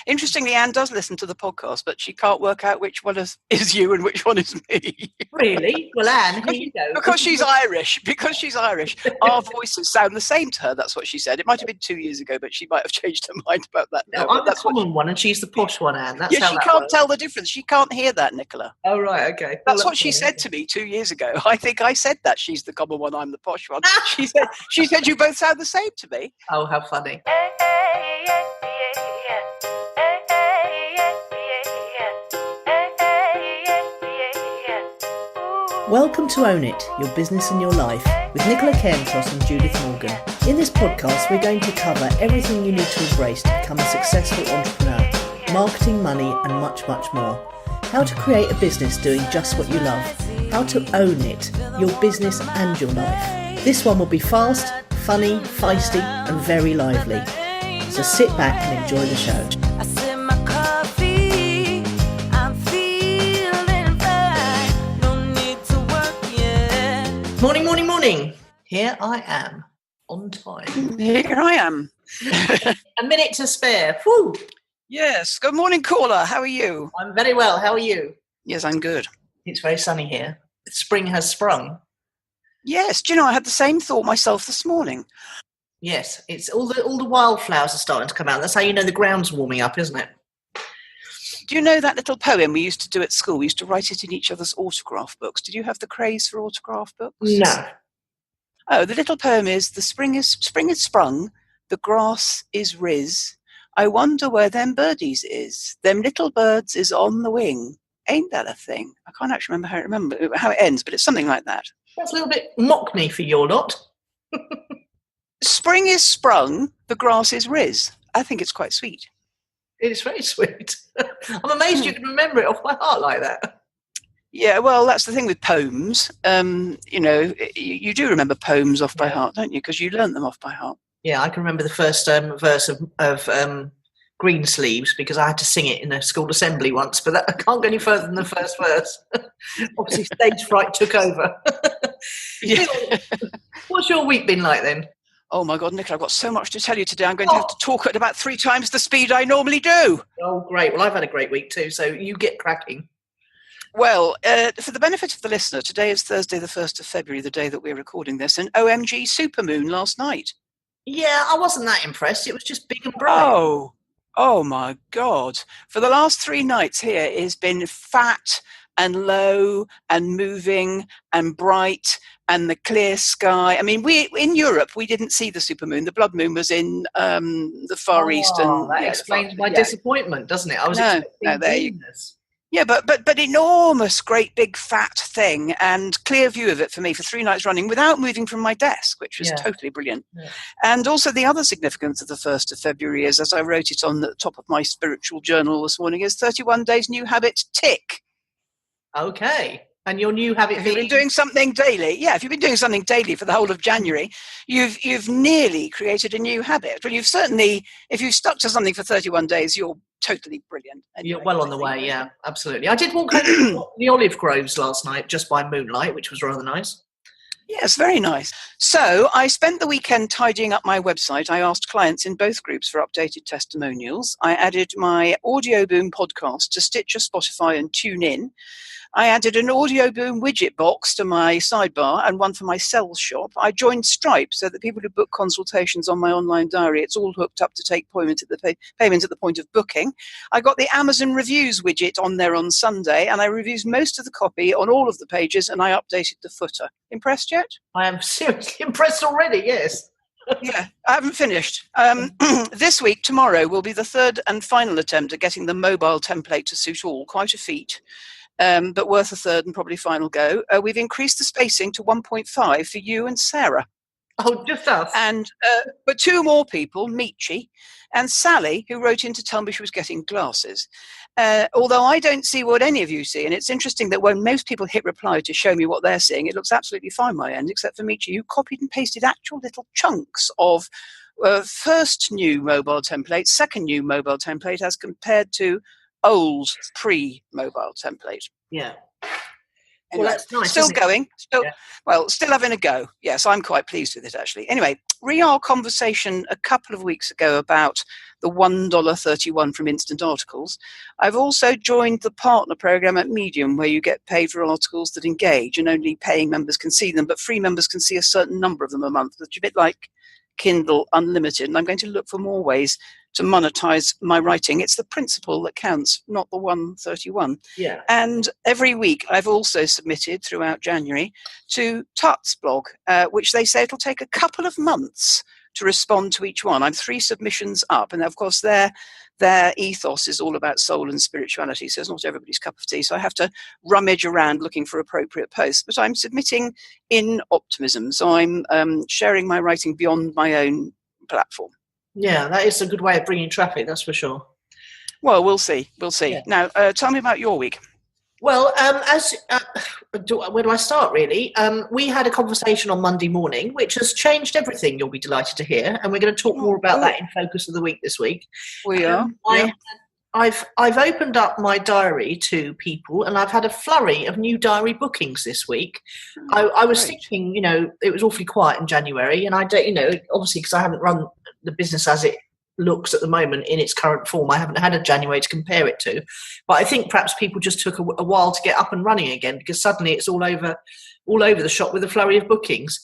Interestingly, Anne does listen to the podcast, but she can't work out which one is you and which one is me. Really? Well, Anne, here you go. Because she's Irish. Our voices sound the same to her. That's what she said. It might have been 2 years ago, but she might have changed her mind about that. No, I'm the common one and she's the posh one, Anne. That's how she can't tell the difference. She can't hear that, Nicola. Oh, right, okay. That's what she said to me 2 years ago. I think I said that. She's the common one, I'm the posh one. She said you both sound the same to me. Oh, how funny. Welcome to Own It, Your Business and Your Life, with Nicola Cairncross and Judith Morgan. In this podcast, we're going to cover everything you need to embrace to become a successful entrepreneur, marketing, money, and much, much more. How to create a business doing just what you love. How to own it, your business and your life. This one will be fast, funny, feisty, and very lively. So sit back and enjoy the show. Morning, morning, morning. Here I am, on time. Here I am. A minute to spare. Whew. Yes. Good morning, caller. How are you? I'm very well. How are you? Yes, I'm good. It's very sunny here. Spring has sprung. Yes. Do you know, I had the same thought myself this morning. Yes. It's all the wildflowers are starting to come out. That's how you know the ground's warming up, isn't it? Do you know that little poem we used to do at school? We used to write it in each other's autograph books. Did you have the craze for autograph books? No. Oh, the little poem is, the spring is sprung, the grass is riz. I wonder where them birdies is. Them little birds is on the wing. Ain't that a thing? I can't actually remember how it ends, but it's something like that. That's a little bit mock me for your lot. Spring is sprung, the grass is riz. I think it's quite sweet. It's very sweet. I'm amazed you can remember it off by heart like that. Yeah, well, that's the thing with poems. You know, you do remember poems off by heart, don't you? Because you learnt them off by heart. Yeah, I can remember the first verse of Green Sleeves because I had to sing it in a school assembly once, but I can't go any further than the first verse. Obviously, stage fright took over. Yeah. What's your week been like then? Oh my God, Nicola, I've got so much to tell you today. I'm going to have to talk at about 3 times the speed I normally do. Oh, great. Well, I've had a great week too, so you get cracking. Well, for the benefit of the listener, today is Thursday, the 1st of February, the day that we're recording this, and OMG supermoon last night. Yeah, I wasn't that impressed. It was just big and bright. Oh my God. For the last 3 nights here, it has been fat and low and moving and bright and the clear sky. I mean, in Europe, we didn't see the supermoon. The blood moon was in the Far East. And that explains my disappointment, doesn't it? I was expecting this. Yeah, but enormous, great, big, fat thing, and clear view of it for me for 3 nights running without moving from my desk, which was totally brilliant. Yeah. And also the other significance of the 1st of February is, as I wrote it on the top of my spiritual journal this morning, is 31 days new habit tick. Okay. And your new habit If you've been doing something daily, if you've been doing something daily for the whole of January, you've nearly created a new habit. Well, you've certainly, if you've stuck to something for 31 days, you're totally brilliant. Anyway, you're well on the way, yeah, absolutely. I did walk over the olive groves last night just by moonlight, which was rather nice. Yes, very nice. So I spent the weekend tidying up my website. I asked clients in both groups for updated testimonials. I added my Audio Boom podcast to Stitcher, Spotify and TuneIn. I added an Audio Boom widget box to my sidebar and one for my sales shop. I joined Stripe so that people who book consultations on my online diary, it's all hooked up to take payment at the point of booking. I got the Amazon reviews widget on there on Sunday, and I reviewed most of the copy on all of the pages, and I updated the footer. Impressed yet? I am seriously impressed already, yes. Yeah, I haven't finished. This week, tomorrow, will be the 3rd and final attempt at getting the mobile template to suit all. Quite a feat. But worth a 3rd and probably final go. We've increased the spacing to 1.5 for you and Sarah. Oh, just us. And but 2 more people, Michi and Sally, who wrote in to tell me she was getting glasses. Although I don't see what any of you see, and it's interesting that when most people hit reply to show me what they're seeing, it looks absolutely fine my end, except for Michi, who copied and pasted actual little chunks of first new mobile template, second new mobile template, as compared to old pre-mobile template. Yeah. Anyway, well, that's nice. Still going. Yeah. Still having a go. Yes, I'm quite pleased with it, actually. Anyway, our conversation a couple of weeks ago about the $1.31 from instant articles. I've also joined the partner program at Medium, where you get paid for articles that engage, and only paying members can see them, but free members can see a certain number of them a month. It's a bit like Kindle Unlimited, and I'm going to look for more ways to monetize my writing. It's the principle that counts, not the 131. Yeah. And every week I've also submitted throughout January to Tut's blog, which they say it'll take a couple of months to respond to each one. I'm 3 submissions up, and of course their ethos is all about soul and spirituality, so it's not everybody's cup of tea, so I have to rummage around looking for appropriate posts. But I'm submitting in optimism, so I'm sharing my writing beyond my own platform. Yeah, that is a good way of bringing traffic, that's for sure. Well, we'll see. Yeah. Now, tell me about your week. Well, where do I start, really? We had a conversation on Monday morning, which has changed everything, you'll be delighted to hear, and we're going to talk more about that in Focus of the Week this week. We are. I've opened up my diary to people, and I've had a flurry of new diary bookings this week. I was thinking, it was awfully quiet in January, and I don't, obviously because I haven't run the business as it looks at the moment in its current form, I haven't had a January to compare it to. But I think perhaps people just took a while to get up and running again, because suddenly it's all over the shop with a flurry of bookings.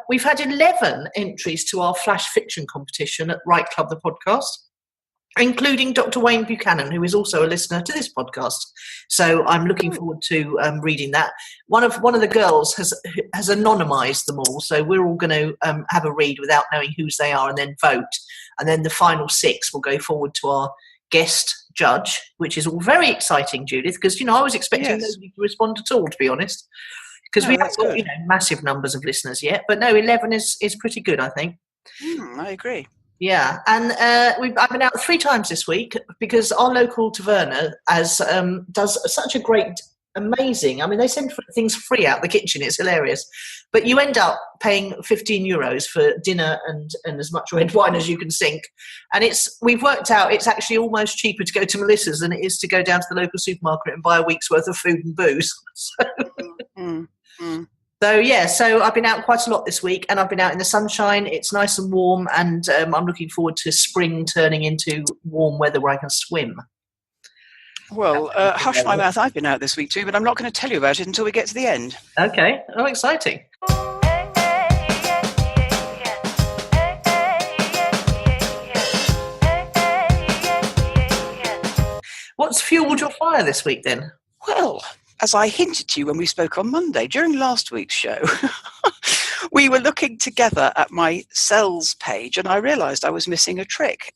We've had 11 entries to our flash fiction competition at Write Club, the podcast, including Dr. Wayne Buchanan, who is also a listener to this podcast. So I'm looking forward to reading that. One of the girls has anonymised them all, so we're all going to have a read without knowing whose they are, and then vote. And then the final 6 will go forward to our guest judge, which is all very exciting, Judith, because I was expecting nobody to respond at all, to be honest, because we haven't got massive numbers of listeners yet. But no, 11 is pretty good, I think. I agree. Yeah, and I've been out 3 times this week because our local taverna does such a great, amazing. I mean, they send things free out the kitchen. It's hilarious, but you end up paying €15 for dinner and as much red wine as you can sink. And we've worked out it's actually almost cheaper to go to Melissa's than it is to go down to the local supermarket and buy a week's worth of food and booze. So I've been out quite a lot this week, and I've been out in the sunshine. It's nice and warm, and I'm looking forward to spring turning into warm weather where I can swim. Well, hush my mouth, I've been out this week too, but I'm not going to tell you about it until we get to the end. Okay. Oh, exciting. What's fueled your fire this week then? Well, as I hinted to you when we spoke on Monday, during last week's show, we were looking together at my sales page, and I realised I was missing a trick.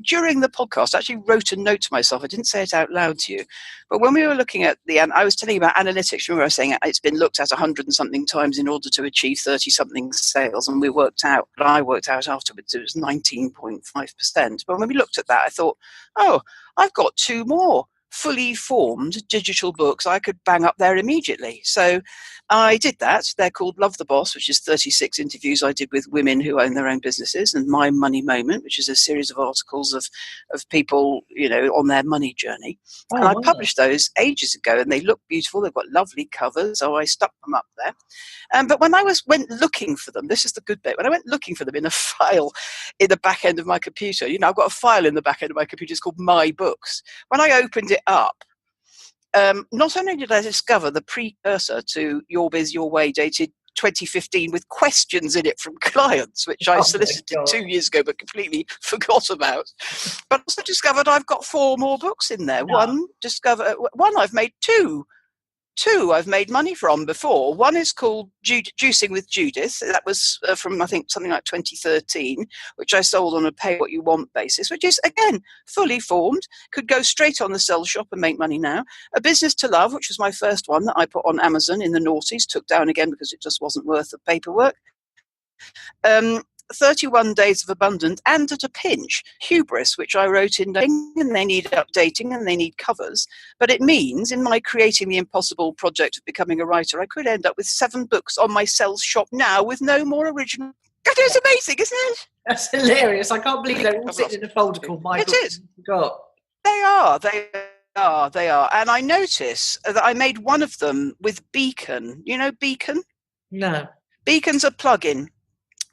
During the podcast, I actually wrote a note to myself. I didn't say it out loud to you, but when we were looking at I was telling you about analytics. Remember, I was saying it's been looked at 100 and something times in order to achieve 30-something sales, and I worked out afterwards it was 19.5%. But when we looked at that, I thought, I've got 2 more fully formed digital books I could bang up there immediately. So I did that. They're called Love the Boss, which is 36 interviews I did with women who own their own businesses, and My Money Moment, which is a series of articles of people, on their money journey. And I published those ages ago, and they look beautiful. They've got lovely covers, so I stuck them up there. But when I went looking for them, this is the good bit, when I went looking for them in a file in the back end of my computer, I've got a file in the back end of my computer, it's called My Books. When I opened it up, not only did I discover the precursor to Your Biz, Your Way, dated 2015, with questions in it from clients, which I solicited 2 years ago but completely forgot about, but also discovered I've got 4 more books in there. One I've made 2 I've made money from before. One is called Juicing with Judith. That was from, I think, something like 2013, which I sold on a pay what you want basis, which is, again, fully formed, could go straight on the sell shop and make money now. A Business to Love, which was my first one that I put on Amazon in the noughties, took down again because it just wasn't worth the paperwork. 31 Days of Abundance, and at a pinch, Hubris, which I wrote in, and they need updating and they need covers. But it means, in my creating the impossible project of becoming a writer, I could end up with 7 books on my sales shop now with no more original. That is amazing, isn't it? That's hilarious. I can't believe they're all sitting in a folder called My Books. It is. They are. They are. And I notice that I made one of them with Beacon. You know Beacon? No. Beacon's a plugin.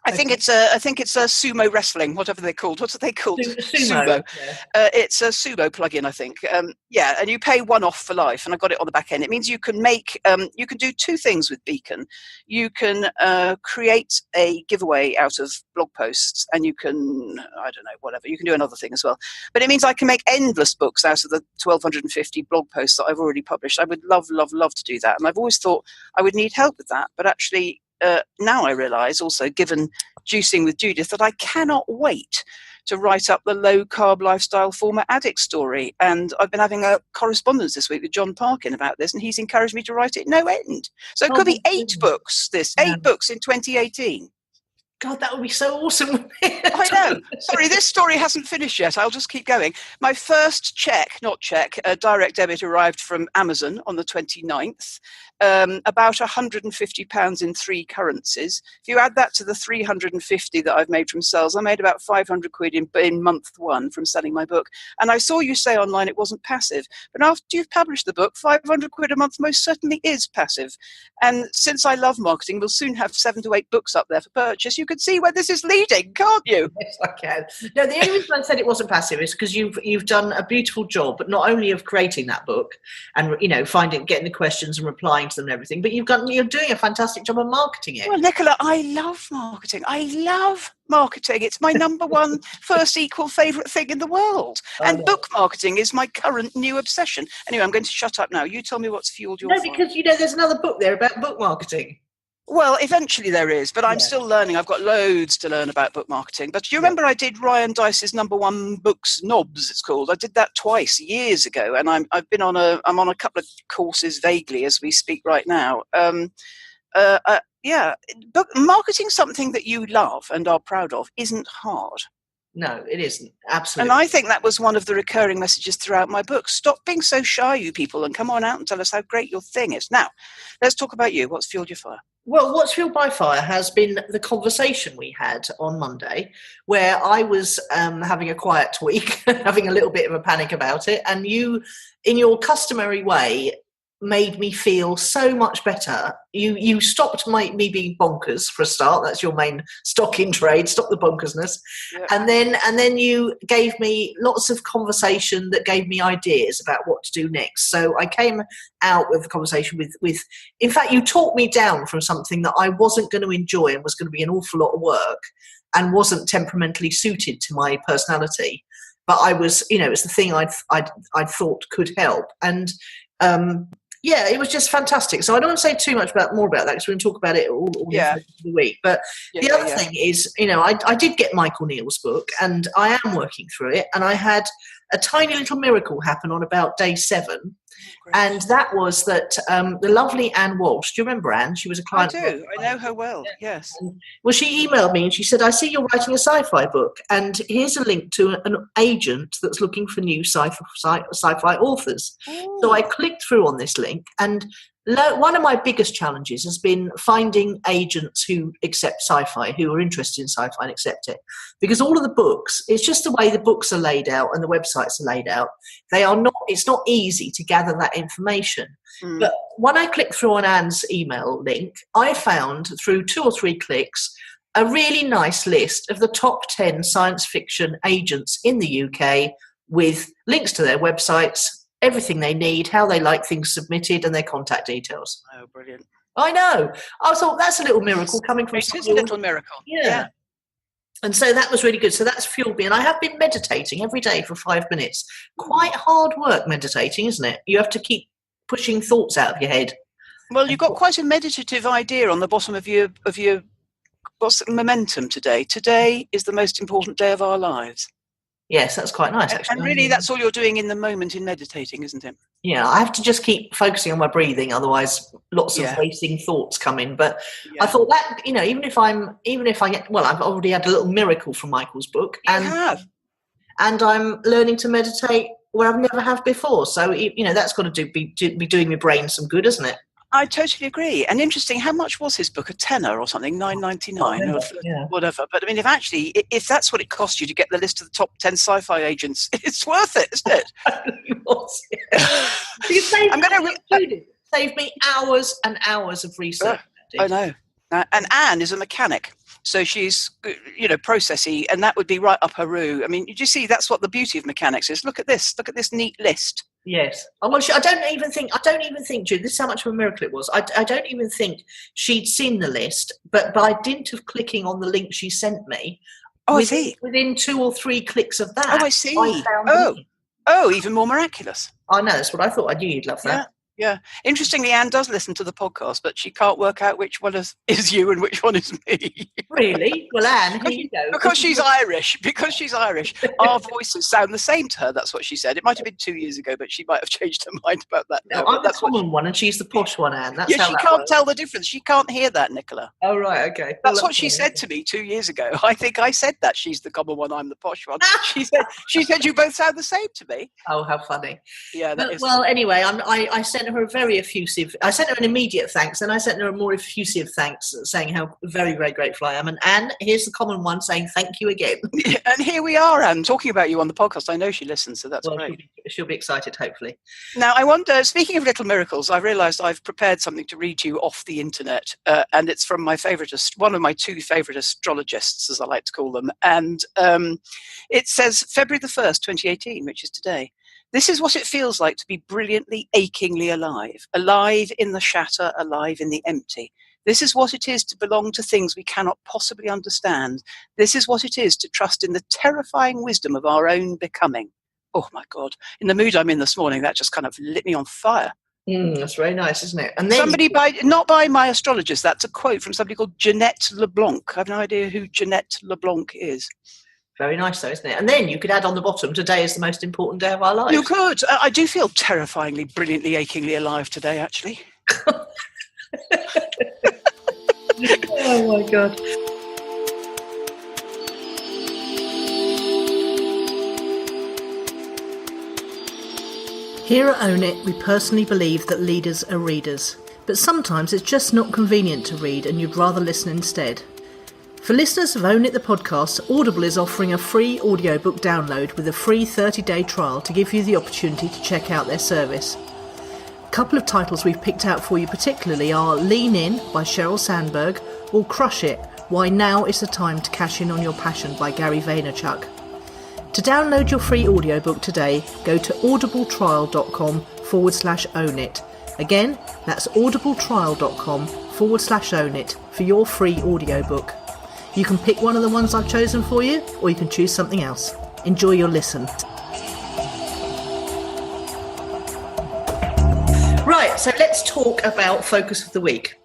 I think it's a sumo wrestling, whatever they're called. What's they called? Sumo. Yeah. It's a sumo plugin, I think. And you pay one off for life, and I got it on the back end. It means you can make, you can do two things with Beacon. You can create a giveaway out of blog posts, and you can, I don't know, whatever. You can do another thing as well. But it means I can make endless books out of the 1,250 blog posts that I've already published. I would love, love, love to do that, and I've always thought I would need help with that, but actually. Now I realise also, given Juicing with Judith, that I cannot wait to write up the low-carb lifestyle former addict story. And I've been having a correspondence this week with John Parkin about this, and he's encouraged me to write it no end. So it could be 8 books, 8 books in 2018. God, that would be so awesome. I know. Sorry, this story hasn't finished yet. I'll just keep going. My first direct debit arrived from Amazon on the 29th. About £150 in 3 currencies. If you add that to the 350 that I've made from sales, I made about 500 quid in month 1 from selling my book. And I saw you say online it wasn't passive. But after you've published the book, 500 quid a month most certainly is passive. And since I love marketing, we'll soon have 7 to 8 books up there for purchase. You can see where this is leading, can't you? Yes, I can. No, the only reason I said it wasn't passive is because you've done a beautiful job, but not only of creating that book and getting the questions and replying to them and everything, but you're doing a fantastic job of marketing it. Well, Nicola, I love marketing. It's my number 1 first equal favourite thing in the world. And book marketing is my current new obsession. Anyway, I'm going to shut up now. You tell me what's fueled your fire. No, because there's another book there about book marketing. Well, eventually there is, but I'm still learning. I've got loads to learn about book marketing. But do you remember I did Ryan Dice's number 1 books, Knobs, it's called. I did that twice years ago, and I'm on a couple of courses vaguely as we speak right now. Book marketing, something that you love and are proud of, isn't hard. No, it isn't. Absolutely. And I think that was one of the recurring messages throughout my book. Stop being so shy, you people, and come on out and tell us how great your thing is. Now, let's talk about you. What's fueled your fire? Well, what's fueled my fire has been the conversation we had on Monday, where I was having a quiet week, having a little bit of a panic about it, and you, in your customary way, made me feel so much better. You stopped me being bonkers for a start. That's your main stock in trade. Stop the bonkersness, and then you gave me lots of conversation that gave me ideas about what to do next. So I came out with a conversation with. In fact, you talked me down from something that I wasn't going to enjoy and was going to be an awful lot of work, and wasn't temperamentally suited to my personality. But I was, it's the thing I'd thought could help, and. It was just fantastic. So I don't want to say too much more about that because we're going to talk about it all the week. But the other thing is, I did get Michael Neal's book and I am working through it. And I had a tiny little miracle happen on about day 7. Great. And that was that the lovely Anne Walsh, do you remember Anne? She was a client. I do. I know her well, yes. Well, she emailed me and she said, I see you're writing a sci-fi book and here's a link to an agent that's looking for new sci-fi authors. Ooh. So I clicked through on this link, and one of my biggest challenges has been finding agents who accept sci-fi, who are interested in sci-fi and accept it. Because all of the books, it's just the way the books are laid out and the websites are laid out. It's not easy to gather that information. Mm. But when I clicked through on Anne's email link, I found through 2 or 3 clicks a really nice list of the top 10 science fiction agents in the UK with links to their websites, everything they need, how they like things submitted, and their contact details. Oh, brilliant. I know. I thought that's a little miracle coming from It is a little miracle. Yeah. And so that was really good. So that's fueled me. And I have been meditating every day for 5 minutes. Quite hard work meditating, isn't it? You have to keep pushing thoughts out of your head. Well, you've got quite a meditative idea on the bottom of your momentum today. Today is the most important day of our lives. Yes, that's quite nice, actually. And really, that's all you're doing in the moment in meditating, isn't it? Yeah, I have to just keep focusing on my breathing, otherwise lots of racing thoughts come in. But I thought that, even if I get, I've already had a little miracle from Michael's book. And I'm learning to meditate where I've never have before. So, that's got to be doing my brain some good, isn't it? I totally agree. And interesting, how much was his book? A tenner or something, $9.99 or whatever. But I mean, if that's what it cost you to get the list of the top 10 sci-fi agents, it's worth it, isn't it? It was, saved me hours and hours of research. I know. And Anne is a mechanic. So she's, processy, and that would be right up her roue. I mean, you see, that's what the beauty of mechanics is. Look at this neat list. Yes. Oh, well, I don't even think, Jude, this is how much of a miracle it was. I don't even think she'd seen the list, but by dint of clicking on the link she sent me, I see. Within 2 or 3 clicks of that, I see. I found Even more miraculous. I know, that's what I thought. I knew you'd love that. Yeah. Interestingly, Anne does listen to the podcast, but she can't work out which one is you and which one is me. Really? Well, Anne, here you go. Because she's Irish. Our voices sound the same to her. That's what she said. It might have been 2 years ago, but she might have changed her mind about that. No, I'm the common one and she's the posh one, Anne. That's how she can't tell the difference. She can't hear that, Nicola. Oh, right, okay. That's what she said to me 2 years ago. I think I said that. She's the common one, I'm the posh one. She said you both sound the same to me. Oh, how funny. Yeah, that is. Well, anyway, I sent her a very effusive, I sent her an immediate thanks, and I sent her a more effusive thanks, saying how very, very grateful I am. And Anne, here's the common one saying thank you again. And here we are, Anne, talking about you on the podcast. I know she listens, so that's great. She'll be excited, hopefully. Now, I wonder, speaking of little miracles, I've realised I've prepared something to read to you off the internet, and it's from one of my 2 favourite astrologists, as I like to call them. And it says February the 1st, 2018, which is today. This is what it feels like to be brilliantly, achingly alive. Alive in the shatter, alive in the empty. This is what it is to belong to things we cannot possibly understand. This is what it is to trust in the terrifying wisdom of our own becoming. Oh, my God. In the mood I'm in this morning, that just kind of lit me on fire. That's very nice, isn't it? And then not by my astrologist, that's a quote from somebody called Jeanette LeBlanc. I have no idea who Jeanette LeBlanc is. Very nice, though, isn't it? And then you could add on the bottom, today is the most important day of our lives. You could. I do feel terrifyingly, brilliantly, achingly alive today, actually. Oh, my God. Here at Own It, we personally believe that leaders are readers. But sometimes it's just not convenient to read and you'd rather listen instead. For listeners of Own It the podcast, Audible is offering a free audiobook download with a free 30-day trial to give you the opportunity to check out their service. A couple of titles we've picked out for you particularly are Lean In by Sheryl Sandberg or Crush It, Why Now is the Time to Cash In on Your Passion by Gary Vaynerchuk. To download your free audiobook today, go to audibletrial.com/ownit. Again, that's audibletrial.com/ownit for your free audiobook. You can pick one of the ones I've chosen for you, or you can choose something else. Enjoy your listen. Right, so let's talk about Focus of the Week.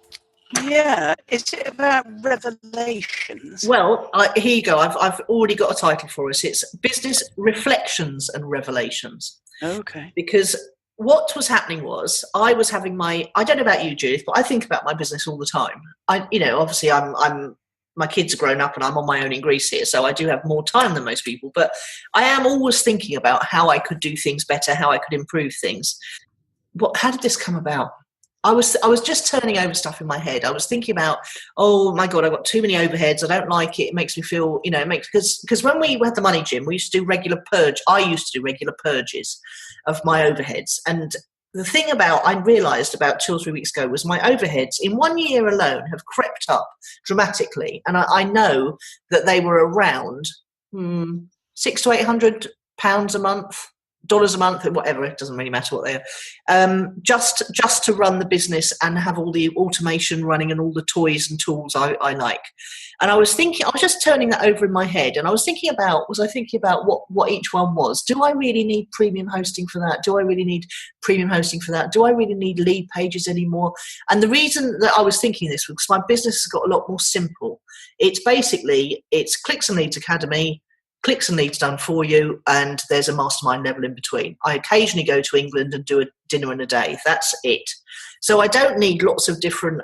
Yeah, is it about revelations? Well, here you go. I've already got a title for us. It's Business Reflections and Revelations. Okay. Because what was happening was I was having I don't know about you, Judith, but I think about my business all the time. Obviously I'm my kids are grown up and I'm on my own in Greece here, so I do have more time than most people, but I am always thinking about how I could do things better, how I could improve things. How did this come about? I was just turning over stuff in my head. I was thinking about, oh my God, I've got too many overheads. I don't like it. It makes me feel, because when we had the money gym, we used to do regular purge. I used to do regular purges of my overheads. And the thing I realised about 2 or 3 weeks ago was my overheads in 1 year alone have crept up dramatically. And I know that they were around £600 to £800 a month, dollars a month, whatever, it doesn't really matter what they are, just to run the business and have all the automation running and all the toys and tools I like. And I was just turning that over in my head, and I was thinking about what each one was. Do I really need premium hosting for that? Do I really need premium hosting for that? Do I really need lead pages anymore? And the reason that I was thinking this was because my business has got a lot more simple. It's Clicks and Leads Academy, Clicks and Leads done for you, and there's a mastermind level in between. I occasionally go to England and do a dinner and a day. That's it. So I don't need lots of different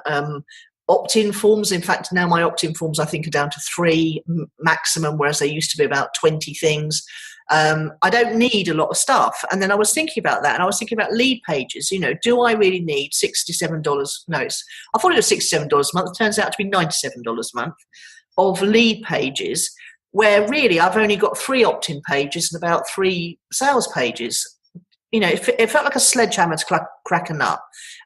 opt-in forms. In fact, now my opt-in forms I think are down to 3 maximum, whereas they used to be about 20 things. I don't need a lot of stuff. And then I was thinking about that, and I was thinking about lead pages. Do I really need $67? No, I thought it was $67 a month. It turns out to be $97 a month of lead pages, where really I've only got 3 opt-in pages and about 3 sales pages. It felt like a sledgehammer to crack a nut,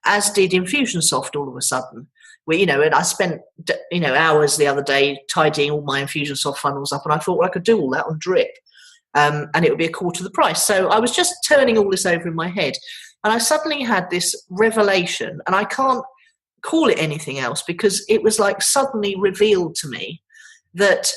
as did Infusionsoft all of a sudden. And I spent, hours the other day tidying all my Infusionsoft funnels up, and I thought, well, I could do all that on Drip, and it would be a quarter of the price. So I was just turning all this over in my head, and I suddenly had this revelation, and I can't call it anything else, because it was like suddenly revealed to me that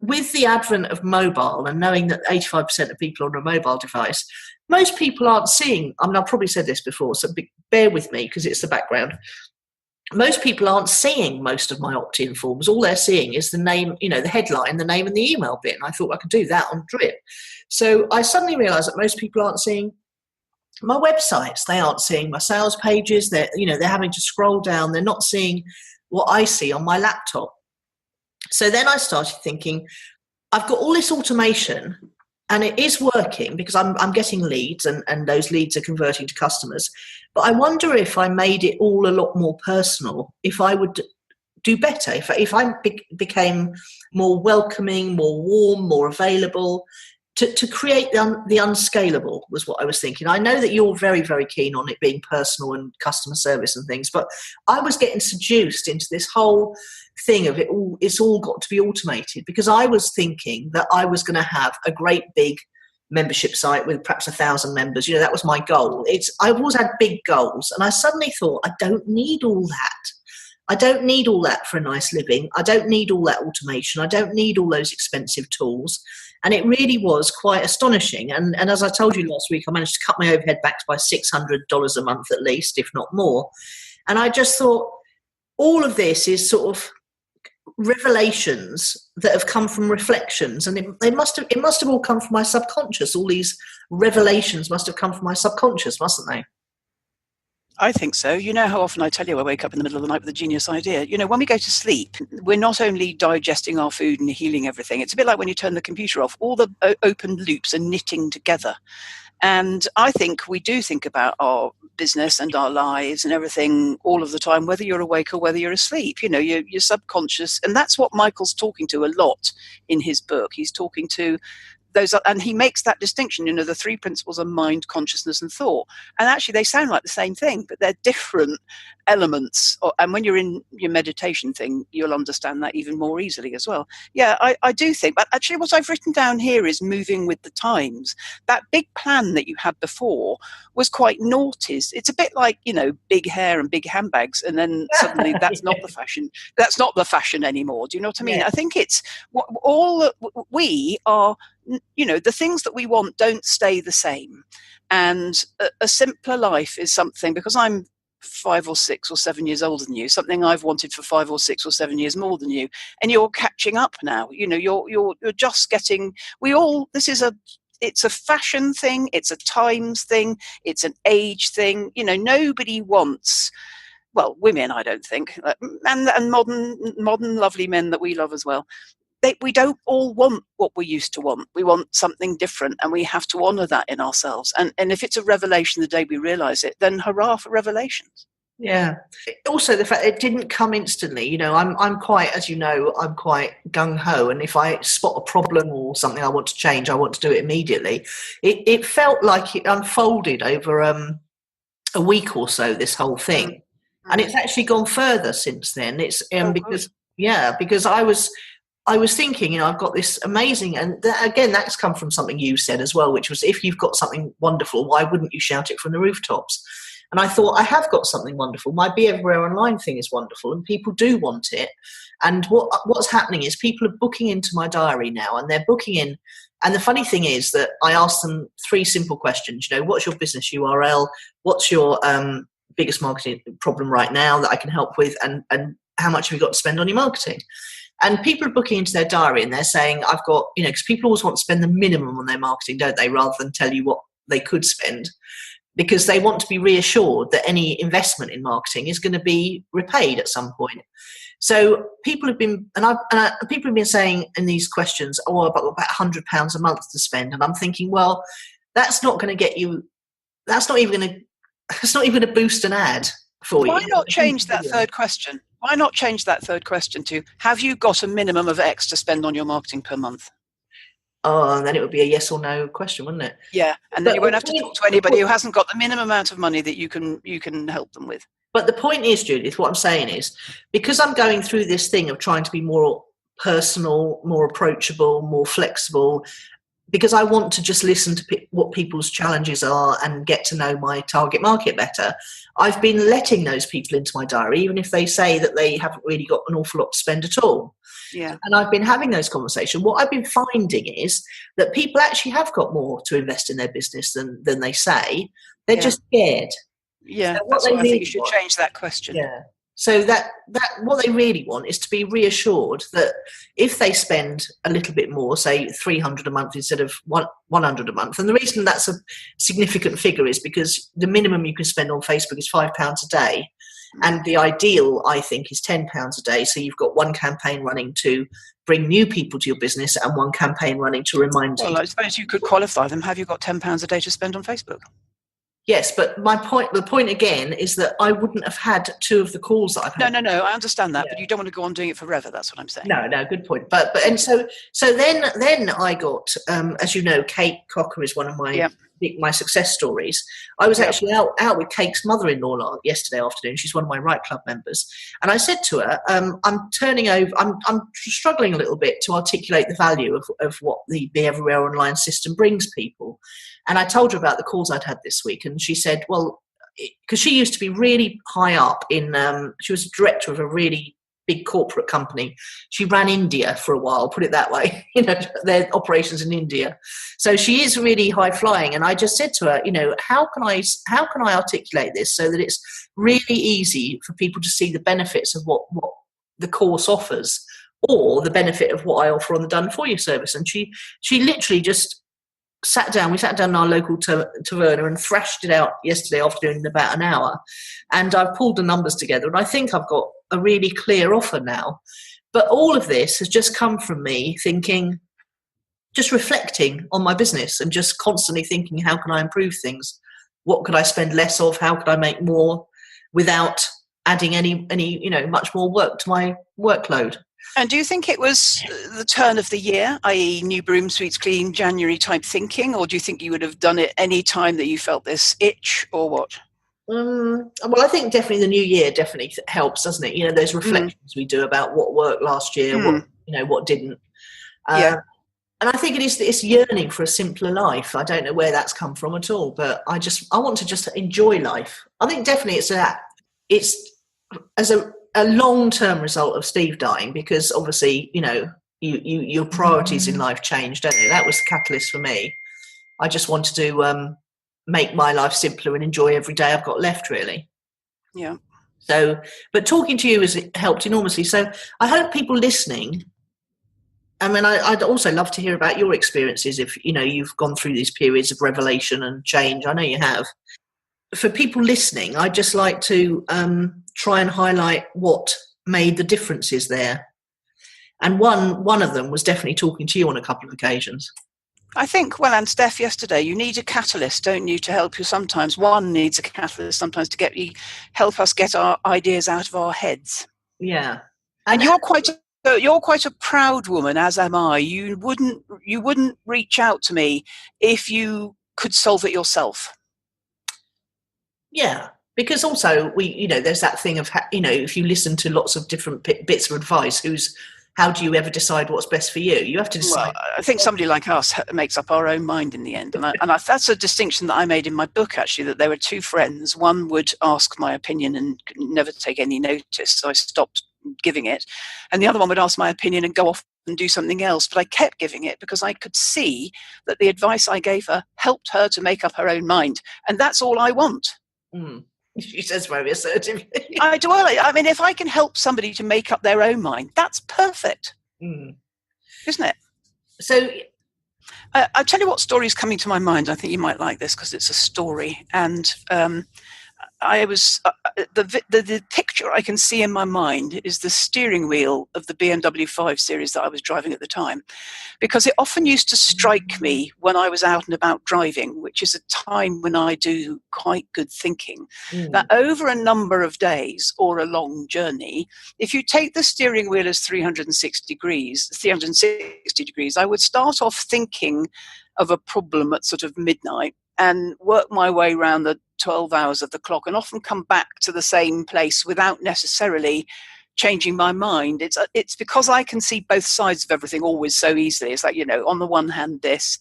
with the advent of mobile, and knowing that 85% of people are on a mobile device, most people aren't seeing, I've probably said this before, so bear with me because it's the background. Most people aren't seeing most of my opt-in forms. All they're seeing is the name, the headline, the name and the email bit. And I thought I could do that on Drip. So I suddenly realised that most people aren't seeing my websites. They aren't seeing my sales pages. They're having to scroll down. They're not seeing what I see on my laptop. So then I started thinking, I've got all this automation, and it is working because I'm getting leads, and those leads are converting to customers. But I wonder if I made it all a lot more personal, if I would do better, if I became more welcoming, more warm, more available, to create the unscalable was what I was thinking. I know that you're very, very keen on it being personal and customer service and things, but I was getting seduced into this whole thing of it's all got to be automated, because I was thinking that I was going to have a great big membership site with perhaps 1,000 members. That was my goal. I've always had big goals, and I suddenly thought, I don't need all that. I don't need all that for a nice living. I don't need all that automation. I don't need all those expensive tools. And it really was quite astonishing. And as I told you last week, I managed to cut my overhead back by $600 a month at least, if not more. And I just thought, all of this is sort of revelations that have come from reflections, and it must have all come from my subconscious. All these revelations must have come from my subconscious, mustn't they? I think so. You know how often I tell you I wake up in the middle of the night with a genius idea. When we go to sleep, we're not only digesting our food and healing everything. It's a bit like when you turn the computer off. All the open loops are knitting together. And I think we do think about our business and our lives and everything all of the time, whether you're awake or whether you're asleep. Your subconscious. And that's what Michael's talking to a lot in his book. He's talking to those, and he makes that distinction, the 3 principles of mind, consciousness and thought. And actually they sound like the same thing, but they're different elements. And when you're in your meditation thing, you'll understand that even more easily as well. Yeah, I do think, but actually what I've written down here is moving with the times. That big plan that you had before was quite noughties. It's a bit like, big hair and big handbags, and then suddenly that's not the fashion. That's not the fashion anymore. Do you know what I mean? Yeah. I think it's all we are, the things that we want don't stay the same. And a simpler life is something, because I'm 5 or 6 or 7 years older than you, something I've wanted for 5 or 6 or 7 years more than you, and you're catching up now. You're just getting. It's a fashion thing. It's a times thing. It's an age thing. Nobody wants. Well, women, I don't think, and modern lovely men that we love as well. We don't all want what we used to want. We want something different, and we have to honour that in ourselves. And if it's a revelation the day we realise it, then hurrah for revelations. Yeah. Also, the fact it didn't come instantly. I'm quite, as you know, I'm quite gung-ho, and if I spot a problem or something I want to change, I want to do it immediately. It felt like it unfolded over a week or so, this whole thing. Mm-hmm. And it's actually gone further since then. It's because I was thinking, I've got this amazing, and again, that's come from something you said as well, which was, if you've got something wonderful, why wouldn't you shout it from the rooftops? And I thought, I have got something wonderful. My Be Everywhere Online thing is wonderful, and people do want it. And what's happening is people are booking into my diary now, and they're booking in. And the funny thing is that I ask them 3 simple questions. What's your business URL? What's your biggest marketing problem right now that I can help with? And how much have you got to spend on your marketing? And people are booking into their diary, and they're saying, I've got, because people always want to spend the minimum on their marketing, don't they, rather than tell you what they could spend, because they want to be reassured that any investment in marketing is going to be repaid at some point. So people have been, people have been saying in these questions, oh, I've got about £100 a month to spend. And I'm thinking, well, that's not going to get you, that's not even going to boost an ad for you. Why not change that third question? Why not change that third question to, have you got a minimum of X to spend on your marketing per month? Oh, and then it would be a yes or no question, wouldn't it? Yeah, and then you won't have to talk to anybody who hasn't got the minimum amount of money that you can help them with. But the point is, Judith, what I'm saying is, because I'm going through this thing of trying to be more personal, more approachable, more flexible, because I want to just listen to what people's challenges are and get to know my target market better, I've been letting those people into my diary, even if they say that they haven't really got an awful lot to spend at all. Yeah. And I've been having those conversations. What I've been finding is that people actually have got more to invest in their business than they say. They're just scared. Yeah, so that's what I think you should change that question. Yeah. So that what they really want is to be reassured that if they spend a little bit more, say $300 a month instead of $100 a month, and the reason that's a significant figure is because the minimum you can spend on Facebook is £5 a day, and the ideal, I think, is £10 a day. So you've got one campaign running to bring new people to your business and one campaign running to remind you. Well, I suppose you could qualify them. Have you got £10 a day to spend on Facebook? Yes, but the point again is that I wouldn't have had two of the calls that I've had. No, I understand that, but you don't want to go on doing it forever. That's what I'm saying. No, good point. But so then I got, as you know, Kate Cocker is one of my success stories. I was actually out with Kate's mother-in-law yesterday afternoon. She's one of my Right Club members, and I said to her, I'm struggling a little bit to articulate the value of what the Be Everywhere online system brings people. And I told her about the calls I'd had this week, and she said, well, because she used to be really high up in, she was director of a really big corporate company. She ran India for a while, put it that way, their operations in India. So she is really high flying. And I just said to her, how can I articulate this so that it's really easy for people to see the benefits of what the course offers, or the benefit of what I offer on the Done For You service? And she literally just we sat down in our local taverna and thrashed it out yesterday afternoon in about an hour. And I've pulled the numbers together, and I think I've got a really clear offer now. But all of this has just come from me thinking, just reflecting on my business and just constantly thinking, how can I improve things? What could I spend less of? How could I make more without adding any much more work to my workload? And do you think it was the turn of the year, i.e. new broom sweeps clean January type thinking, or do you think you would have done it any time that you felt this itch, or what? Well, I think definitely the new year definitely helps, doesn't it? Those reflections we do about what worked last year, what didn't. And I think it's yearning for a simpler life. I don't know where that's come from at all, but I want to just enjoy life. I think definitely it's as a long-term result of Steve dying, because obviously, your priorities in life change, don't they? That was the catalyst for me. I just wanted to make my life simpler and enjoy every day I've got left, really. Yeah. So, but talking to you has helped enormously. So I hope people listening, I'd also love to hear about your experiences if, you've gone through these periods of revelation and change. I know you have. For people listening, I'd just like to try and highlight what made the differences there. And one of them was definitely talking to you on a couple of occasions. I think, and Steph yesterday, you need a catalyst, don't you, to help you sometimes. One needs a catalyst sometimes to help us get our ideas out of our heads. Yeah. And you're quite a proud woman, as am I. You wouldn't reach out to me if you could solve it yourself. Yeah, because also there's that thing of, if you listen to lots of different bits of advice, how do you ever decide what's best for you? You have to decide. Well, I think somebody like us makes up our own mind in the end. And that's a distinction that I made in my book, actually, that there were two friends. One would ask my opinion and never take any notice, so I stopped giving it. And the other one would ask my opinion and go off and do something else. But I kept giving it because I could see that the advice I gave her helped her to make up her own mind. And that's all I want. She says very assertively. If I can help somebody to make up their own mind, that's perfect, isn't it? So I'll tell you what story is coming to my mind. I think you might like this because it's a story. And I was the picture I can see in my mind is the steering wheel of the BMW 5 Series that I was driving at the time, because it often used to strike me when I was out and about driving, which is a time when I do quite good thinking, that over a number of days or a long journey, if you take the steering wheel as 360 degrees, I would start off thinking of a problem at sort of midnight and work my way around the 12 hours of the clock and often come back to the same place without necessarily changing my mind. It's because I can see both sides of everything always so easily. It's like, on the one hand this,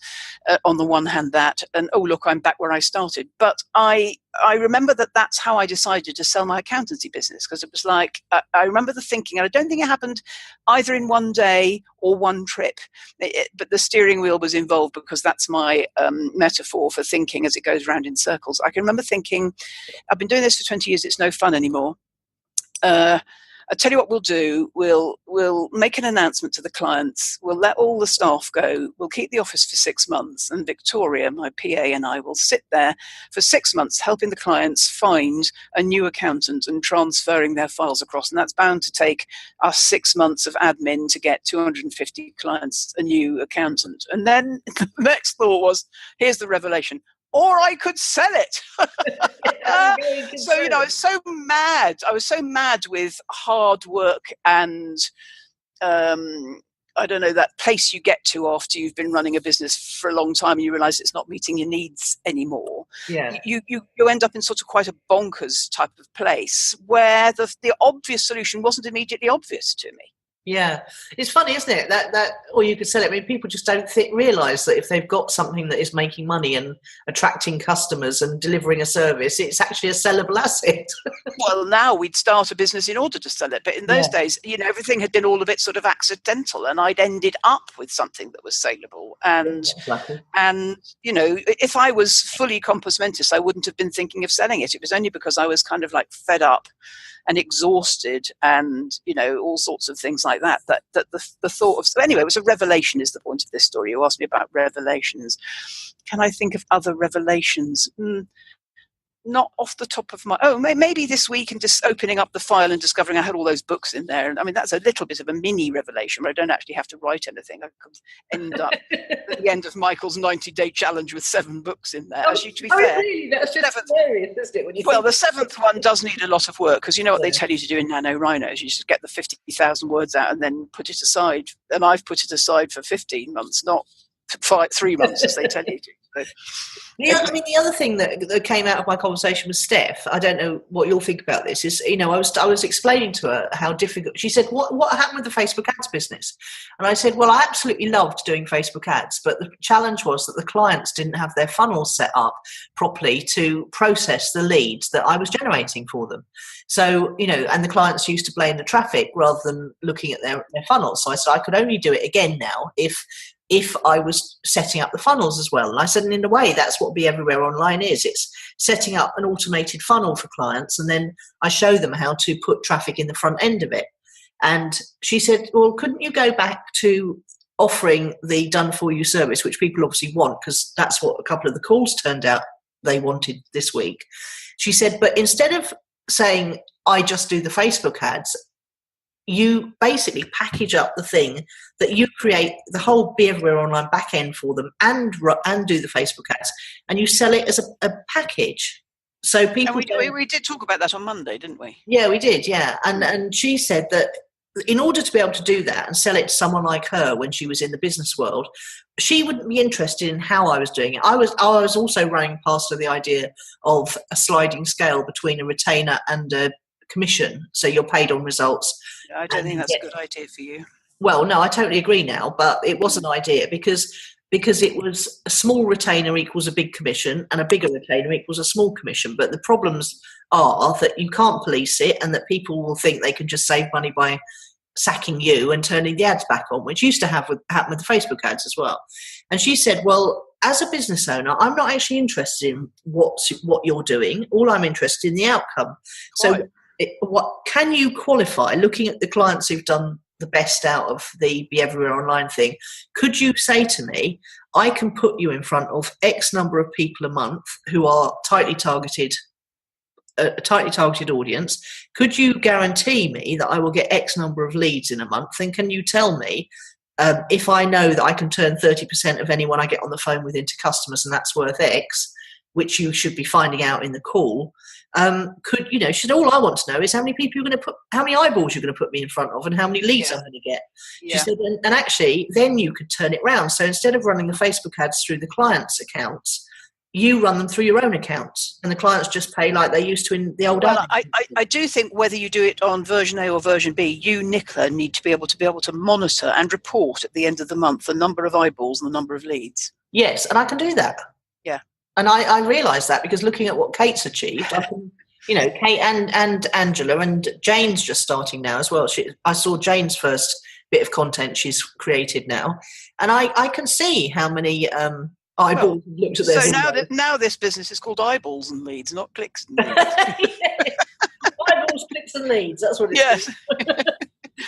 on the one hand that, and oh look, I'm back where I started. But I remember that's how I decided to sell my accountancy business, because it was like, I remember the thinking, and I don't think it happened either in one day or one trip, but the steering wheel was involved, because that's my metaphor for thinking as it goes round in circles. I can remember thinking, I've been doing this for 20 years, it's no fun anymore. I'll tell you what we'll do. We'll make an announcement to the clients. We'll let all the staff go. We'll keep the office for 6 months. And Victoria, my PA, and I will sit there for 6 months helping the clients find a new accountant and transferring their files across. And that's bound to take us 6 months of admin to get 250 clients a new accountant. And then the next thought was, here's the revelation. Or I could sell it. So, I was so mad. I was so mad with hard work and, I don't know, that place you get to after you've been running a business for a long time and you realise it's not meeting your needs anymore. Yeah. You end up in sort of quite a bonkers type of place where the obvious solution wasn't immediately obvious to me. Yeah, it's funny, isn't it? That or you could sell it. I mean, people just don't realise that if they've got something that is making money and attracting customers and delivering a service, it's actually a sellable asset. Well, now we'd start a business in order to sell it, but in those days, everything had been all a bit sort of accidental, and I'd ended up with something that was saleable. And if I was fully compos mentis, I wouldn't have been thinking of selling it. It was only because I was kind of like fed up and exhausted and, all sorts of things like that the thought of... So anyway, it was a revelation is the point of this story. You asked me about revelations. Can I think of other revelations? Not off the top of my... Oh, maybe this week and just opening up the file and discovering I had all those books in there. And I mean, that's a little bit of a mini revelation where I don't actually have to write anything. I could end up at the end of Michael's 90-day challenge with 7 books in there. Actually, to be fair... Really? That's just hilarious, isn't it? When you the 7th one does need a lot of work, because you know what they tell you to do in NaNoWriMo is you just get the 50,000 words out and then put it aside. And I've put it aside for 15 months, not 3 months as they tell you to. So, the other thing that came out of my conversation with Steph, I don't know what you'll think about this, is, I was explaining to her how difficult... She said, what happened with the Facebook ads business? And I said, well, I absolutely loved doing Facebook ads, but the challenge was that the clients didn't have their funnels set up properly to process the leads that I was generating for them. So, and the clients used to blame the traffic rather than looking at their funnels. So I said I could only do it again now if I was setting up the funnels as well. And I said, and in a way, that's what Be Everywhere Online is. It's setting up an automated funnel for clients, and then I show them how to put traffic in the front end of it. And she said, well, couldn't you go back to offering the done-for-you service, which people obviously want, because that's what a couple of the calls turned out they wanted this week. She said, but instead of saying, I just do the Facebook ads, you basically package up the thing that you create the whole Be Everywhere Online back end for them and do the Facebook ads, and you sell it as a package. So people... We did talk about that on Monday, didn't we? Yeah, we did, yeah. And she said that in order to be able to do that and sell it to someone like her when she was in the business world, she wouldn't be interested in how I was doing it. I was also running past her the idea of a sliding scale between a retainer and a commission, so you're paid on results. I don't think that's a good idea for you. Well, no, I totally agree now, but it was an idea because it was a small retainer equals a big commission and a bigger retainer equals a small commission. But the problems are that you can't police it and that people will think they can just save money by sacking you and turning the ads back on, which used to happen with the Facebook ads as well. And she said, well, as a business owner, I'm not actually interested in what you're doing. All I'm interested in the outcome. So what can you qualify, looking at the clients who've done the best out of the Be Everywhere Online thing, could you say to me, I can put you in front of X number of people a month who are tightly targeted a tightly targeted audience. Could you guarantee me that I will get X number of leads in a month? And can you tell me if I know that I can turn 30% of anyone I get on the phone with into customers and that's worth X, which you should be finding out in the call. Should all I want to know is how many people you're going to put, how many eyeballs you're going to put me in front of and how many leads I'm going to get. She said, and actually then you could turn it round. So instead of running the Facebook ads through the client's accounts, you run them through your own accounts and the clients just pay like they used to in the old Well, I do think whether you do it on version A or version B, you, Nicola, need to be able to monitor and report at the end of the month the number of eyeballs and the number of leads. Yes, and I can do that. Yeah. And I realise that because looking at what Kate's achieved, I can, Kate and Angela and Jane's just starting now as well. I saw Jane's first bit of content she's created now, and I can see how many eyeballs looked at their So video. now this business is called Eyeballs and Leads, not Clicks and Leads. Eyeballs, clicks, and leads. That's what it is. Yes.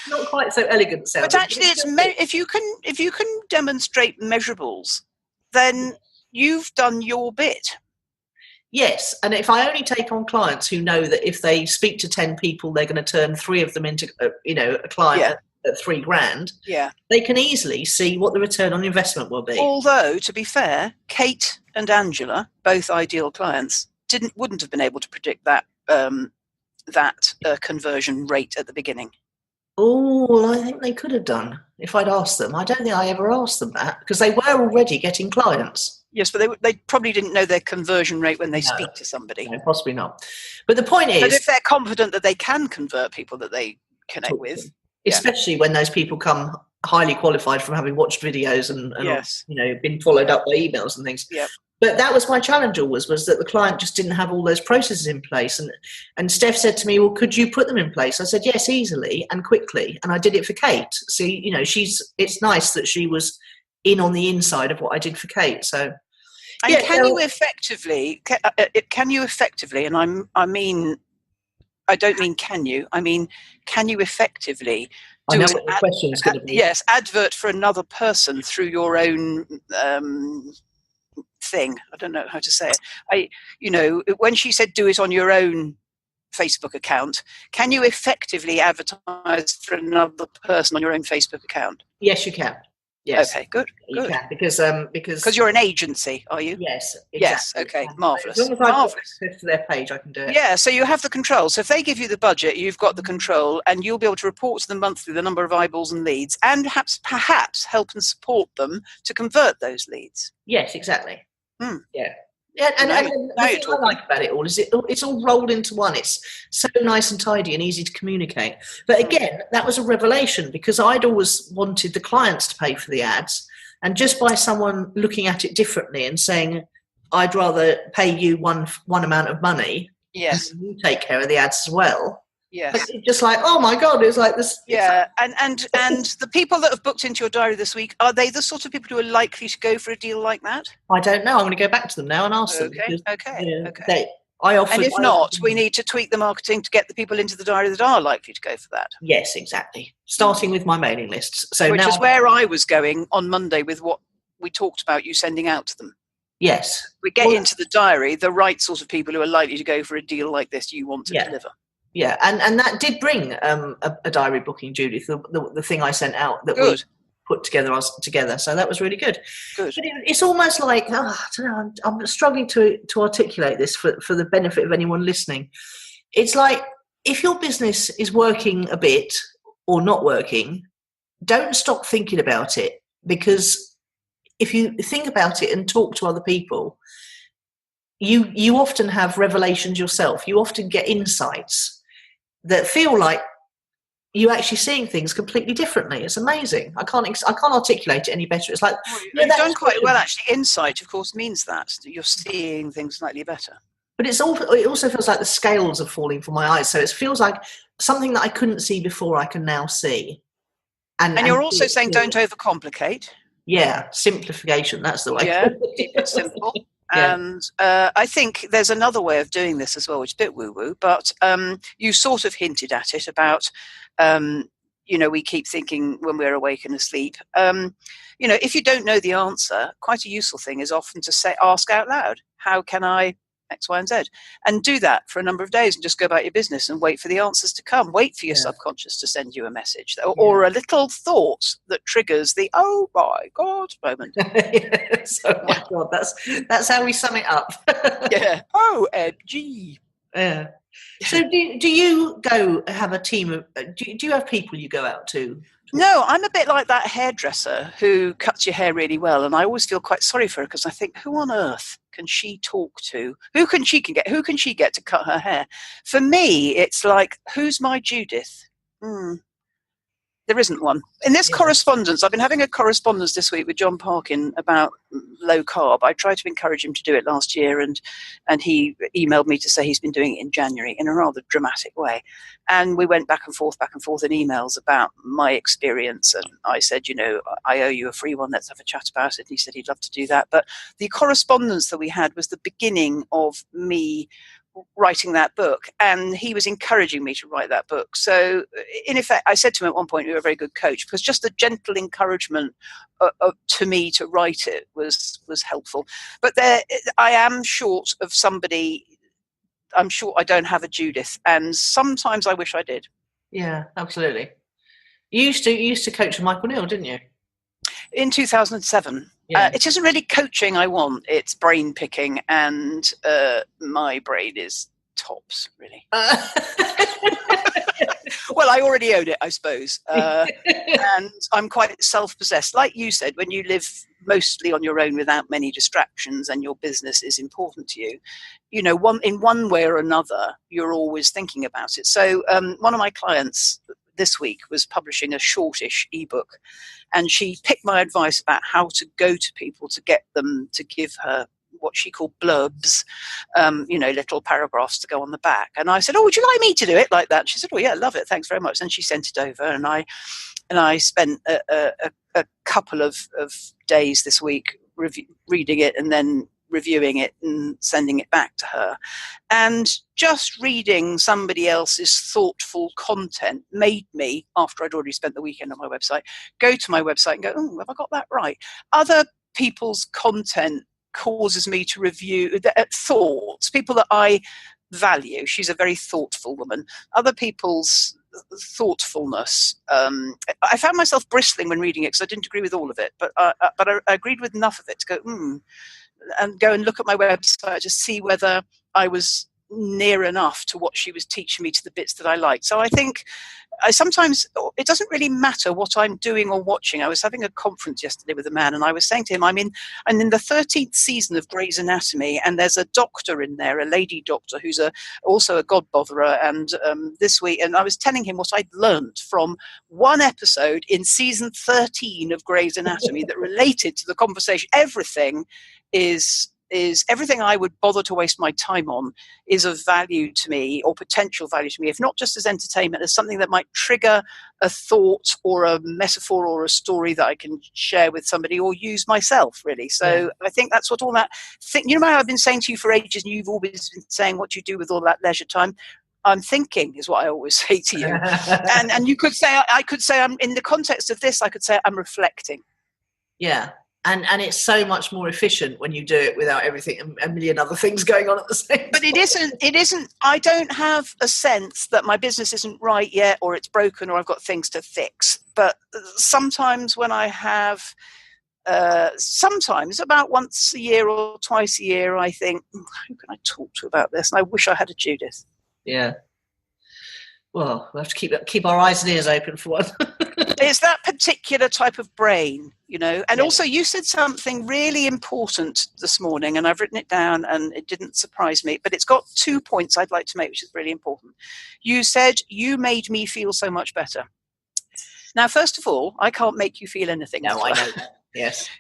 Not quite so elegant sounding. But actually, if you can demonstrate measurables, then you've done your bit. Yes, and if I only take on clients who know that if they speak to 10 people, they're going to turn 3 of them into, a client at $3,000. Yeah, they can easily see what the return on investment will be. Although, to be fair, Kate and Angela, both ideal clients, wouldn't have been able to predict that conversion rate at the beginning. Oh, well, I think they could have done if I'd asked them. I don't think I ever asked them that because they were already getting clients. Yes, but they probably didn't know their conversion rate when they speak to somebody. No, possibly not. But the point is... But if they're confident that they can convert people that they connect with... Especially when those people come highly qualified from having watched videos and been followed up by emails and things. Yeah. But that was my challenge always, was that the client just didn't have all those processes in place. And Steph said to me, well, could you put them in place? I said, yes, easily and quickly. And I did it for Kate. So, it's nice that she was in on the inside of what I did for Kate. So, and can you effectively, and I mean, can you effectively do I know what the question's going to be. Yes, advert for another person through your own thing. I don't know how to say it. When she said do it on your own Facebook account, can you effectively advertise for another person on your own Facebook account? Yes, you can. Yes. Okay, good. You can, because you're an agency, are you? Yes. Exactly. Yes. Okay. Marvelous. As long as I've got access to their page, I can do it. Yeah. So you have the control. So if they give you the budget, you've got the control, and you'll be able to report to them monthly the number of eyeballs and leads, and perhaps help and support them to convert those leads. Yes. Exactly. Yeah. Yeah, and the thing I like about it all is it's all rolled into one. It's so nice and tidy and easy to communicate. But again, that was a revelation because I'd always wanted the clients to pay for the ads. And just by someone looking at it differently and saying, I'd rather pay you one amount of money, yes, and you take care of the ads as well. Yes. Just like, oh my God, it's like this. Yeah, and the people that have booked into your diary this week, are they the sort of people who are likely to go for a deal like that? I don't know. I'm going to go back to them now and ask them. Okay. And if not, we need to tweak the marketing to get the people into the diary that are likely to go for that. Yes, exactly. Starting with my mailing lists. Which is where I was going on Monday with what we talked about you sending out to them. Yes. We get into the diary the right sort of people who are likely to go for a deal like this you want to deliver. Yeah, and that did bring a diary booking, Judith, the thing I sent out that we put together. So that was really good. Good. But it's almost like, I don't know, I'm struggling to articulate this for the benefit of anyone listening. It's like, if your business is working a bit or not working, don't stop thinking about it, because if you think about it and talk to other people, you often have revelations yourself. You often get insights that feel like you're actually seeing things completely differently. It's amazing. I can't articulate it any better. It's like, you've done quite well, actually. Insight, of course, means that you're seeing things slightly better. But it also feels like the scales are falling from my eyes. So it feels like something that I couldn't see before, I can now see. And you're also saying don't overcomplicate. Yeah, simplification. That's the way. Yeah, keep it simple. Yeah. And I think there's another way of doing this as well, which is a bit woo-woo, but you sort of hinted at it about, we keep thinking when we're awake and asleep. If you don't know the answer, quite a useful thing is often to ask out loud, how can I X, Y, and Z. And do that for a number of days and just go about your business and wait for the answers to come. Wait for your subconscious to send you a message or a little thought that triggers the, oh my God moment. Yes. Oh my God, that's how we sum it up. Yeah. OMG. Yeah. So do you go have a team of, do you have people you go out to? No, I'm a bit like that hairdresser who cuts your hair really well, and I always feel quite sorry for her because I think, who on earth can she talk to? Who can she get to cut her hair? For me, it's like, who's my Judith? There isn't one. In this correspondence, I've been having a correspondence this week with John Parkin about low carb. I tried to encourage him to do it last year, and he emailed me to say he's been doing it in January in a rather dramatic way. And we went back and forth in emails about my experience. And I said, I owe you a free one. Let's have a chat about it. And he said he'd love to do that. But the correspondence that we had was the beginning of me writing that book, and he was encouraging me to write that book. So in effect, I said to him at one point, you're a very good coach, because just the gentle encouragement to me to write it was helpful. But I am short of somebody. I'm sure I don't have a Judith, and sometimes I wish I did. Yeah, absolutely. You used to coach Michael Neal, didn't you? In 2007. Yeah. It isn't really coaching I want, it's brain picking, and my brain is tops, really. Well, I already own it, I suppose. And I'm quite self-possessed. Like you said, when you live mostly on your own without many distractions and your business is important to you, in one way or another, you're always thinking about it. So one of my clients this week was publishing a shortish ebook, and she picked my advice about how to go to people to get them to give her what she called blurbs, little paragraphs to go on the back. And I said, oh, would you like me to do it like that? She said, oh yeah, love it, thanks very much. And she sent it over, and I spent a couple of days this week reading it and then reviewing it and sending it back to her. And just reading somebody else's thoughtful content made me, after I'd already spent the weekend on my website, go to my website and go, oh, have I got that right? Other people's content causes me to review thoughts, people that I value. She's a very thoughtful woman. Other people's thoughtfulness. I found myself bristling when reading it because I didn't agree with all of it, but I agreed with enough of it to go, and go and look at my website to see whether I was near enough to what she was teaching me, to the bits that I liked. So I think sometimes it doesn't really matter what I'm doing or watching. I was having a conference yesterday with a man, and I was saying to him, I'm in the 13th season of Grey's Anatomy, and there's a doctor in there, a lady doctor, who's also a god botherer. And this week, and I was telling him what I'd learned from one episode in season 13 of Grey's Anatomy that related to the conversation. Everything is everything I would bother to waste my time on is of value to me, or potential value to me, if not just as entertainment, as something that might trigger a thought or a metaphor or a story that I can share with somebody or use myself, really. So I think that's what all that thing, I've been saying to you for ages, and you've always been saying what you do with all that leisure time. I'm thinking is what I always say to you. and you could say, I could say, I'm in the context of this, I could say I'm reflecting. Yeah. And it's so much more efficient when you do it without everything, a million other things going on at the same time. But it isn't, I don't have a sense that my business isn't right yet, or it's broken, or I've got things to fix. But sometimes when I have, sometimes about once a year or twice a year, I think, who can I talk to about this? And I wish I had a Judith. Yeah. Well, we'll have to keep our eyes and ears open for one. It's that particular type of brain, And also you said something really important this morning, and I've written it down, and it didn't surprise me, but it's got 2 points I'd like to make, which is really important. You said, you made me feel so much better. Now, first of all, I can't make you feel anything. No, I know that. Yes.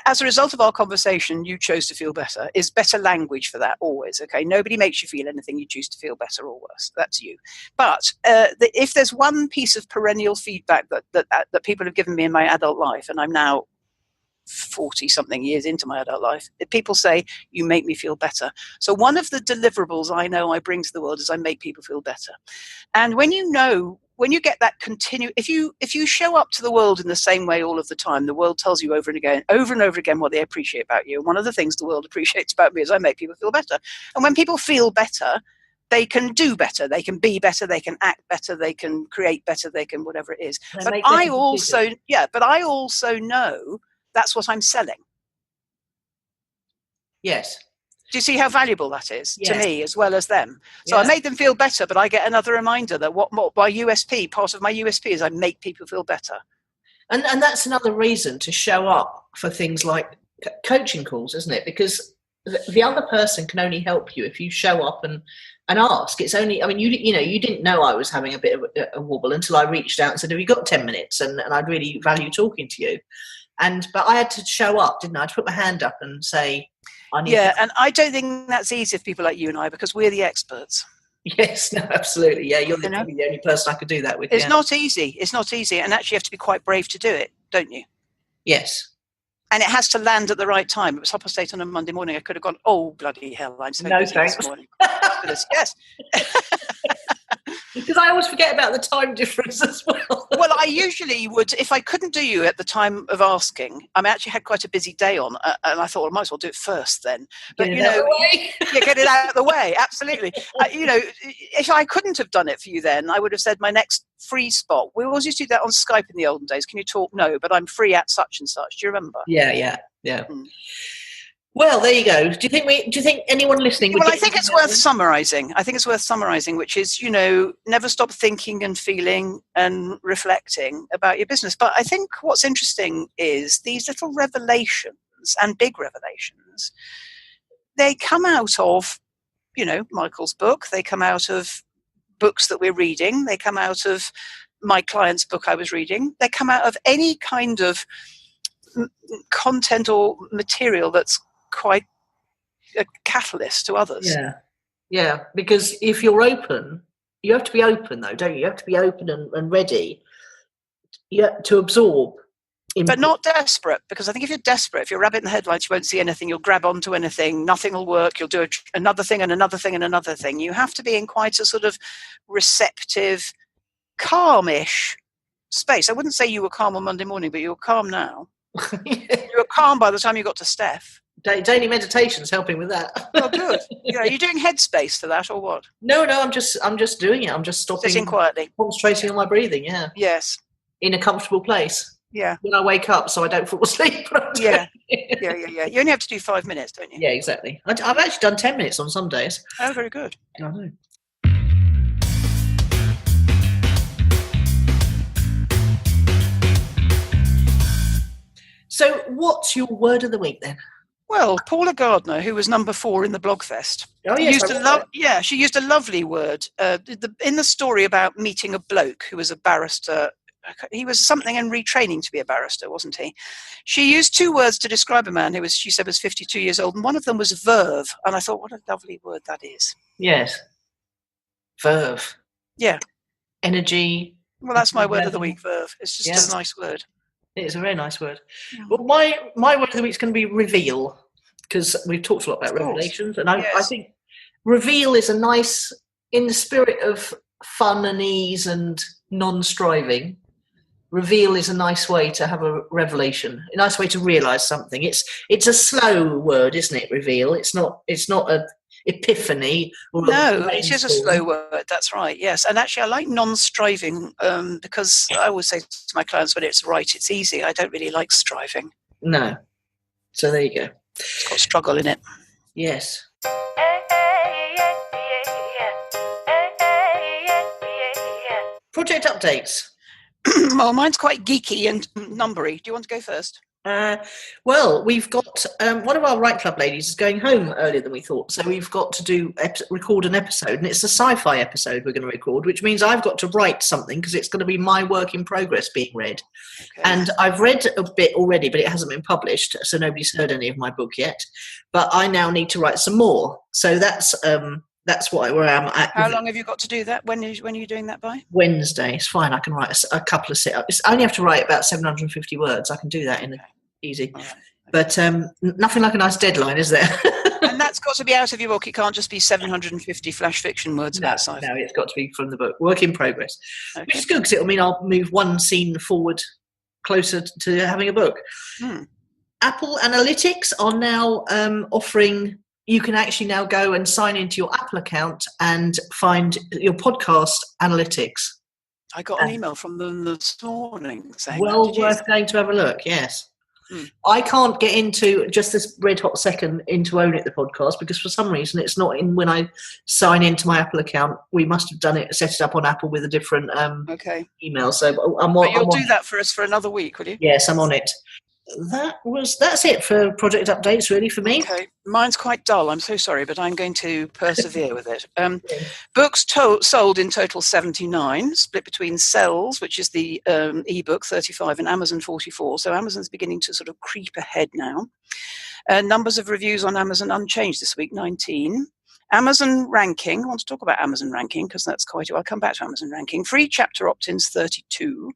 As a result of our conversation, you chose to feel better. Is better language for that always, okay? Nobody makes you feel anything. You choose to feel better or worse. That's you. But if there's one piece of perennial feedback that people have given me in my adult life, and I'm now 40-something years into my adult life. People say, you make me feel better. So one of the deliverables I know I bring to the world is I make people feel better. And when you get that if you show up to the world in the same way all of the time, the world tells you over and over again what they appreciate about you. And one of the things the world appreciates about me is I make people feel better. And when people feel better, they can do better, they can be better, they can act better, they can create better, they can whatever it is. But I also know that's what I'm selling. Yes. Do you see how valuable that is Yes. to me as well as them? So I make them feel better, but I get another reminder that my USP, part of my USP is I make people feel better. And that's another reason to show up for things like coaching calls, isn't it? Because the other person can only help you if you show up and ask. It's only, I mean, you didn't know I was having a bit of a wobble until I reached out and said, have you got 10 minutes? And I'd really value talking to you. But I had to show up, didn't I? I had to put my hand up and say, I need help. And I don't think that's easy for people like you and I, because we're the experts. Yes, no, absolutely. Yeah, you're probably the only person I could do that with. It's not easy. It's not easy. And actually you have to be quite brave to do it, don't you? Yes. And it has to land at the right time. It was 8:30 on a Monday morning. I could have gone, oh, bloody hell, I'm so busy this morning. Yes. Because I always forget about the time difference as well. Well, I usually would, if I couldn't do you at the time of asking, I actually had quite a busy day on, and I thought, well, I might as well do it first then. But, get it out of the way, absolutely. If I couldn't have done it for you then, I would have said my next free spot. We always used to do that on Skype in the olden days. Can you talk? No, but I'm free at such and such. Do you remember? Yeah. Well, there you go. Do you think anyone listening would? Well, I think it's worth summarising. Which is, never stop thinking and feeling and reflecting about your business. But I think what's interesting is these little revelations and big revelations, they come out of, Michael's book. They come out of books that we're reading. They come out of my client's book I was reading. They come out of any kind of content or material that's quite a catalyst to others. Yeah, because if you're open, you have to be open though, don't you? You have to be open and ready to absorb. But not desperate, because I think if you're desperate, if you're rabbit in the headlights, you won't see anything, you'll grab onto anything, nothing will work, you'll do another thing and another thing and another thing. You have to be in quite a sort of receptive, calmish space. I wouldn't say you were calm on Monday morning, but you're calm now. You were calm by the time you got to Steph. Daily meditation's helping with that. Oh, good. Are you doing headspace for that or what? No, I'm just doing it. I'm just stopping, sitting quietly, concentrating on my breathing. Yeah. Yes. In a comfortable place. Yeah. When I wake up, so I don't fall asleep. Yeah. You only have to do 5 minutes, don't you? Yeah, exactly. I've actually done 10 minutes on some days. Oh, very good. I know. So, what's your word of the week then? Well, Paula Gardner, who was number 4 in the Blogfest, she used a lovely word in the story about meeting a bloke who was a barrister. He was something in retraining to be a barrister, wasn't he? She used 2 words to describe a man who she said was 52 years old, and one of them was verve. And I thought, what a lovely word that is. Yes. Verve. Yeah. Energy. Well, that's my word of the week, verve. It's just a nice word. It's a very nice word. Yeah. Well, my word of the week is going to be reveal, because we've talked a lot about revelations, and I think reveal is a nice, in the spirit of fun and ease and non-striving. Reveal is a nice way to have a revelation, a nice way to realise something. It's a slow word, isn't it? Reveal. It's not a epiphany. No, it is a slow word. That's right. Yes, and actually, I like non-striving because I always say to my clients, when it's right, it's easy. I don't really like striving. No. So there you go. It's got struggle in it. Yes. Project updates. Well, mine's quite geeky and numbery. Do you want to go first? Well, we've got one of our Right Club ladies is going home earlier than we thought, so we've got to record an episode, and it's a sci-fi episode we're going to record, which means I've got to write something because it's going to be my work in progress being read. Okay. And I've read a bit already, but it hasn't been published, so nobody's heard any of my book yet. But I now need to write some more, so that's where I'm at. How long have you got to do that? When are you doing that by? Wednesday. It's fine. I can write a couple of sit-ups. I only have to write about 750 words. I can do that in easy. Right. But nothing like a nice deadline, is there? And that's got to be out of your book. It can't just be 750 flash fiction words about sci-fi. No, it's got to be from the book. Work in progress. Okay. Which is good because it'll mean I'll move one scene forward closer to having a book. Apple Analytics are now offering, you can actually now go and sign into your Apple account and find your podcast analytics. I got an email from them this morning saying worth going to have a look, yes. I can't get into just this red hot second into Own It, the podcast, because for some reason it's not in when I sign into my Apple account. We must have set it up on Apple with a different email. So you'll do that for us for another week, will you? Yes, I'm on it. That's it for project updates, really, for me. Okay, mine's quite dull. I'm so sorry, but I'm going to persevere with it. Books sold in total 79, split between Cells, which is the ebook, 35, and Amazon 44. So Amazon's beginning to sort of creep ahead now. Numbers of reviews on Amazon unchanged this week, 19. Amazon ranking, I want to talk about Amazon ranking because that's I'll come back to Amazon ranking. Free chapter opt-ins, 32.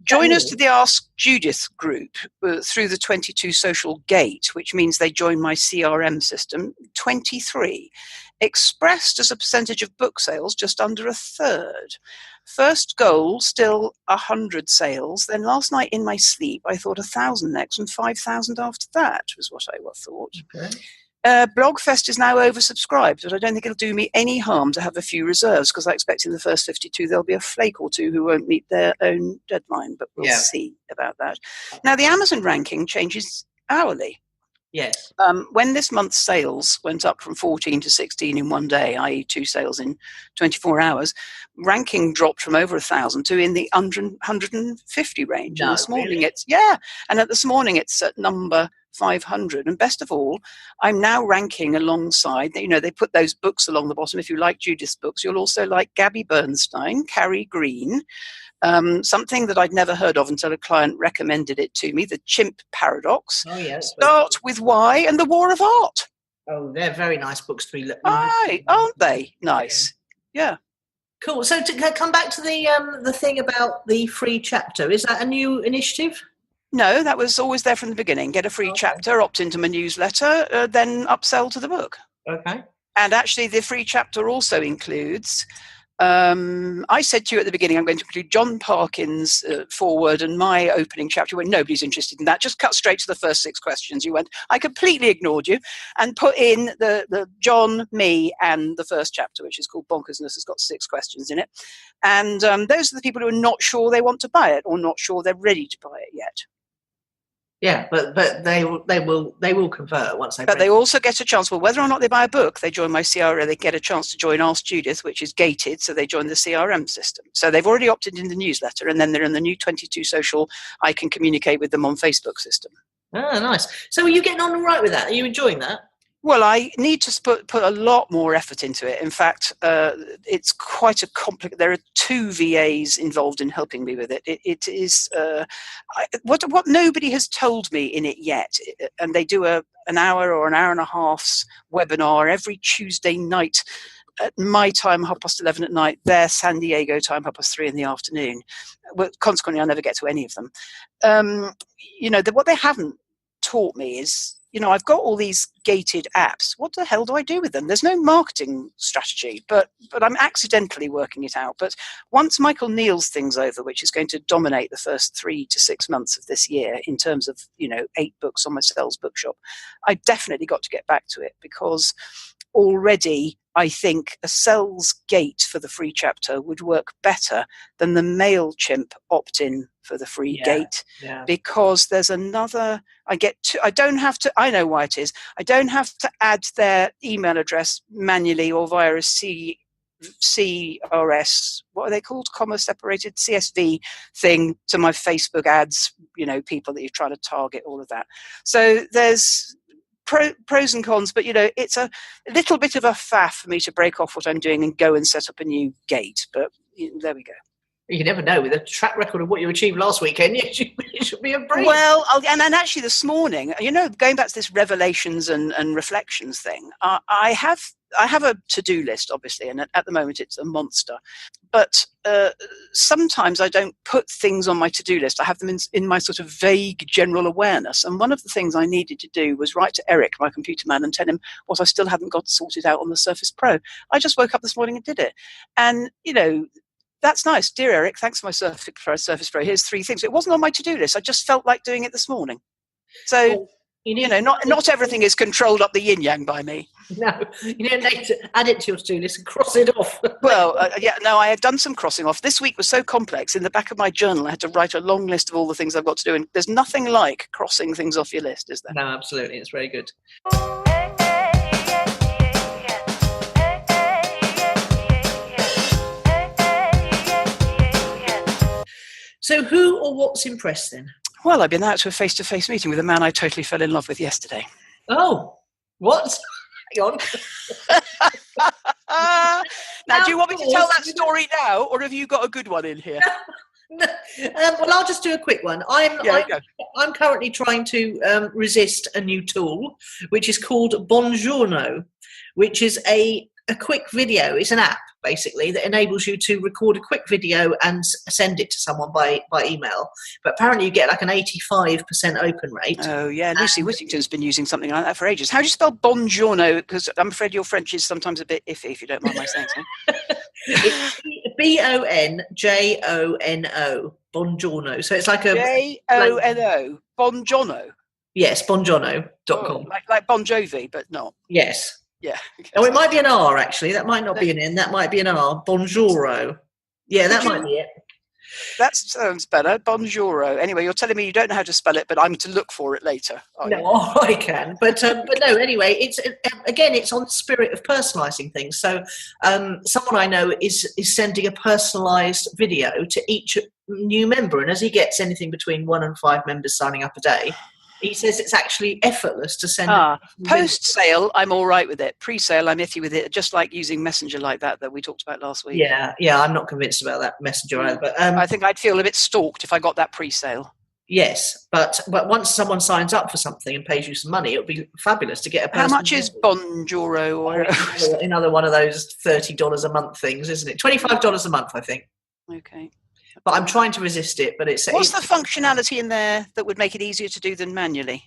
Join us to the Ask Judith group through the 22 social gate, which means they join my CRM system, 23. Expressed as a percentage of book sales, just under a third. First goal, still 100 sales. Then last night in my sleep, I thought 1,000 next and 5,000 after that was what I thought. Okay. Blogfest is now oversubscribed, but I don't think it'll do me any harm to have a few reserves because I expect in the first 52 there'll be a flake or two who won't meet their own deadline, but we'll see about that. Now, the Amazon ranking changes hourly. Yes. When this month's sales went up from 14 to 16 in one day, i.e. 2 sales in 24 hours, ranking dropped from over 1,000 to in the 150 range. No, and this morning really? this morning it's at number 500. And best of all, I'm now ranking alongside, they put those books along the bottom. If you like Judith's books, you'll also like Gabby Bernstein, Carrie Green, something that I'd never heard of until a client recommended it to me, The Chimp Paradox. Oh, yes. Start with Why and The War of Art. Oh, they're very nice books to be aren't they? Nice. Yeah. Cool. So to come back to the thing about the free chapter, is that a new initiative? No, that was always there from the beginning. Get a free chapter, opt into my newsletter, then upsell to the book. Okay. And actually, the free chapter also includes, I said to you at the beginning, I'm going to include John Parkin's foreword and my opening chapter. When nobody's interested in that, just cut straight to the first 6 questions. You went, I completely ignored you, and put in the John, me, and the first chapter, which is called Bonkersness. It's got 6 questions in it. And those are the people who are not sure they want to buy it or not sure they're ready to buy it yet. Yeah, but they will convert once they. But they also get a chance. Well, whether or not they buy a book, they join my CRM. They get a chance to join Ask Judith, which is gated, so they join the CRM system. So they've already opted in the newsletter, and then they're in the new 22 social. I can communicate with them on Facebook system. Ah, nice. So are you getting on all right with that? Are you enjoying that? Well, I need to put a lot more effort into it. In fact, it's quite a complicated. There are 2 VAs involved in helping me with it. It is what nobody has told me in it yet. And they do an hour or an hour and a half's webinar every Tuesday night at my time, 11:30 at night. Their San Diego time, 3:30 in the afternoon. Well, consequently, I never get to any of them. What they haven't taught me is, I've got all these gated apps. What the hell do I do with them? There's no marketing strategy, but I'm accidentally working it out. But once Michael Neal's thing's over, which is going to dominate the first 3 to 6 months of this year in terms of, 8 books on my Cells bookshop, I definitely got to get back to it because already I think a Cells gate for the free chapter would work better than the MailChimp opt-in for the free gate, because there's another, I don't have to, I know why it is, I don't have to add their email address manually or via a CRS, what are they called? Comma separated CSV thing to my Facebook ads, people that you're trying to target, all of that. So there's pros and cons, but it's a little bit of a faff for me to break off what I'm doing and go and set up a new gate, but there we go. You never know. With a track record of what you achieved last weekend, it should be a breeze. Well, and actually this morning, going back to this revelations and reflections thing, I I have a to-do list, obviously, and at the moment it's a monster. But sometimes I don't put things on my to-do list. I have them in my sort of vague general awareness. And one of the things I needed to do was write to Eric, my computer man, and tell him what I still hadn't got sorted out on the Surface Pro. I just woke up this morning and did it. And, that's nice. Dear Eric, thanks for my Surface Pro. Here's 3 things. It wasn't on my to-do list. I just felt like doing it this morning. So, not everything is controlled up the yin-yang by me. No, you don't need to add it to your to-do list and cross it off. Well, I had done some crossing off. This week was so complex. In the back of my journal, I had to write a long list of all the things I've got to do. And there's nothing like crossing things off your list, is there? No, absolutely. It's very good. So who or what's impressed then? Well, I've been out to a face-to-face meeting with a man I totally fell in love with yesterday. Oh, what? Hang on. Now, do you want me to tell that story now, or have you got a good one in here? Well, I'll just do a quick one. I'm currently trying to resist a new tool, which is called Buongiorno, which is a quick video. It's an app, basically, that enables you to record a quick video and send it to someone by email. But apparently you get like an 85% open rate. Oh, yeah. Lucy Whittington's been using something like that for ages. How do you spell Buongiorno? Because I'm afraid your French is sometimes a bit iffy, if you don't mind my saying so. It's Bonjono. Buongiorno. So it's like a... Jono. Buongiorno. Yes, Buongiorno.com. Oh, like Bon Jovi, but not. Yes. Yeah. Oh, it might be an R, actually. That might not be an N. That might be an R. Bonjouro. Yeah, that might be it. That sounds better. Bonjouro. Anyway, you're telling me you don't know how to spell it, but I'm to look for it later. No, I can. But no, anyway, it's on the spirit of personalising things. So someone I know is sending a personalised video to each new member. And as he gets anything between 1 and 5 members signing up a day, he says it's actually effortless to send. Post-sale, I'm all right with it. Pre-sale, I'm iffy with it, just like using Messenger like that we talked about last week. Yeah, I'm not convinced about that Messenger either. But I think I'd feel a bit stalked if I got that pre-sale. Yes, but once someone signs up for something and pays you some money, it would be fabulous to get a person. How much is Bonjouro? Or another one of those $30 a month things, isn't it? $25 a month, I think. Okay. But I'm trying to resist it. But what's the functionality in there that would make it easier to do than manually?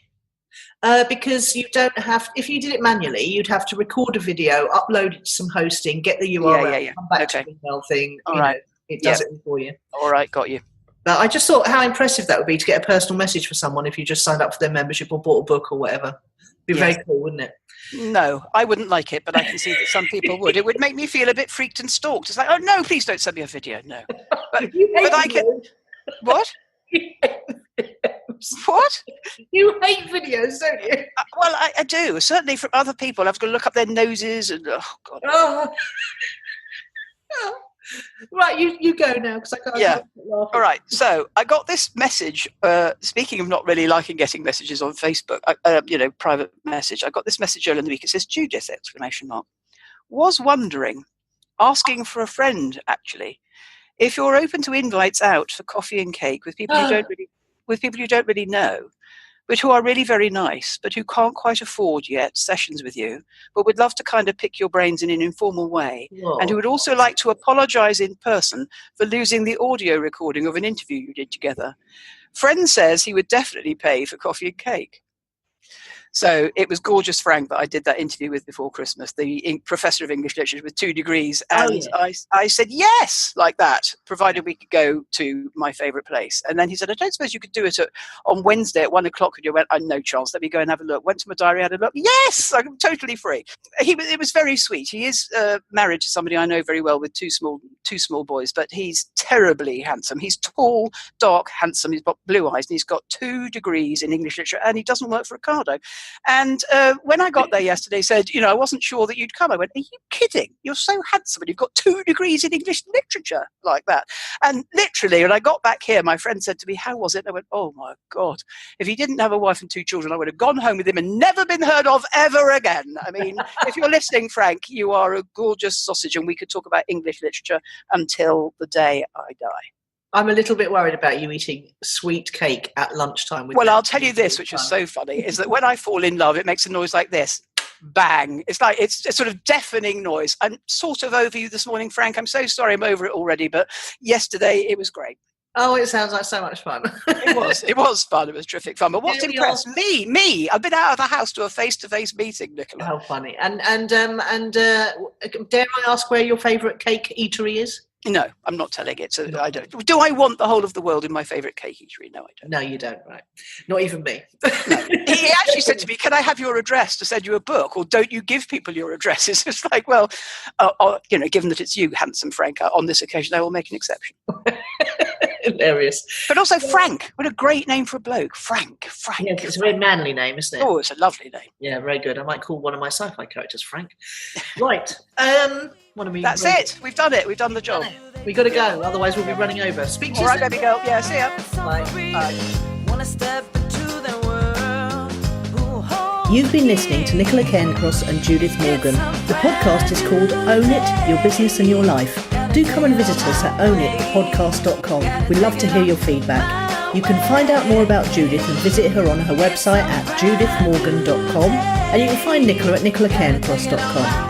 Because you don't have. If you did it manually, you'd have to record a video, upload it to some hosting, get the URL, come back to the email thing. All right. It does it for you. All right, got you. But I just thought how impressive that would be to get a personal message for someone if you just signed up for their membership or bought a book or whatever. It'd be very cool, wouldn't it? No, I wouldn't like it, but I can see that some people would. It would make me feel a bit freaked and stalked. It's like, oh no, please don't send me a video. No, but I can. What? What? You hate videos, don't you? Well, I do. Certainly from other people, I've got to look up their noses and oh god. Right, you go now because I can't. Yeah. All right. So I got this message. Speaking of not really liking getting messages on Facebook, private message. I got this message earlier in the week. It says Judith ! Was wondering, asking for a friend actually, if you're open to invites out for coffee and cake with people you don't really know, but who are really very nice, but who can't quite afford yet sessions with you, but would love to kind of pick your brains in an informal way. Whoa. And who would also like to apologise in person for losing the audio recording of an interview you did together. Friend says he would definitely pay for coffee and cake. So it was Gorgeous Frank that I did that interview with before Christmas, the professor of English literature with 2 degrees. And I said, yes, like that, provided we could go to my favourite place. And then he said, I don't suppose you could do it on Wednesday at 1 o'clock. And you went, no chance. Let me go and have a look. Went to my diary, had a look. Yes, I'm totally free. It was very sweet. He is married to somebody I know very well with two small boys, but he's terribly handsome. He's tall, dark, handsome. He's got blue eyes and he's got 2 degrees in English literature and he doesn't work for Ocado. And when I got there yesterday, he said, I wasn't sure that you'd come. I went, are you kidding? You're so handsome and you've got 2 degrees in English literature like that. And literally, when I got back here, my friend said to me, how was it? And I went, oh my God. If he didn't have a wife and 2 children, I would have gone home with him and never been heard of ever again. I mean, if you're listening, Frank, you are a gorgeous sausage and we could talk about English literature until the day I die. I'm a little bit worried about you eating sweet cake at lunchtime. Well, I'll tell you this, which is so funny, is that when I fall in love, it makes a noise like this. bang. It's like, it's a sort of deafening noise. I'm sort of over you this morning, Frank. I'm so sorry I'm over it already, but yesterday it was great. Oh, it sounds like so much fun. It was fun. It was terrific fun. But what's impressed me? I've been out of the house to a face-to-face meeting, Nicola. How funny. And dare I ask where your favourite cake eatery is? No, I'm not telling it. So I don't. Do I want the whole of the world in my favourite cake eatery? No, I don't. No, you don't. Right? Not even me. No. He actually said to me, "Can I have your address to send you a book, or don't you give people your addresses?" It's like, well, given that it's you, handsome Frank, on this occasion, I will make an exception. Hilarious. But also Frank. What a great name for a bloke. Frank. Yes, it's a very manly name, isn't it? Oh, it's a lovely name. Yeah, very good. I might call one of my sci-fi characters Frank. Right. That's it. We've done it. We've done the job. We've got to go, otherwise we'll be running over. Speak to you soon. All right, baby girl. Yeah, see ya. Bye. You've been listening to Nicola Cairncross and Judith Morgan. The podcast is called Own It, Your Business and Your Life. Do come and visit us at ownitpodcast.com. We'd love to hear your feedback. You can find out more about Judith and visit her on her website at judithmorgan.com, and you can find Nicola at nicolacairncross.com.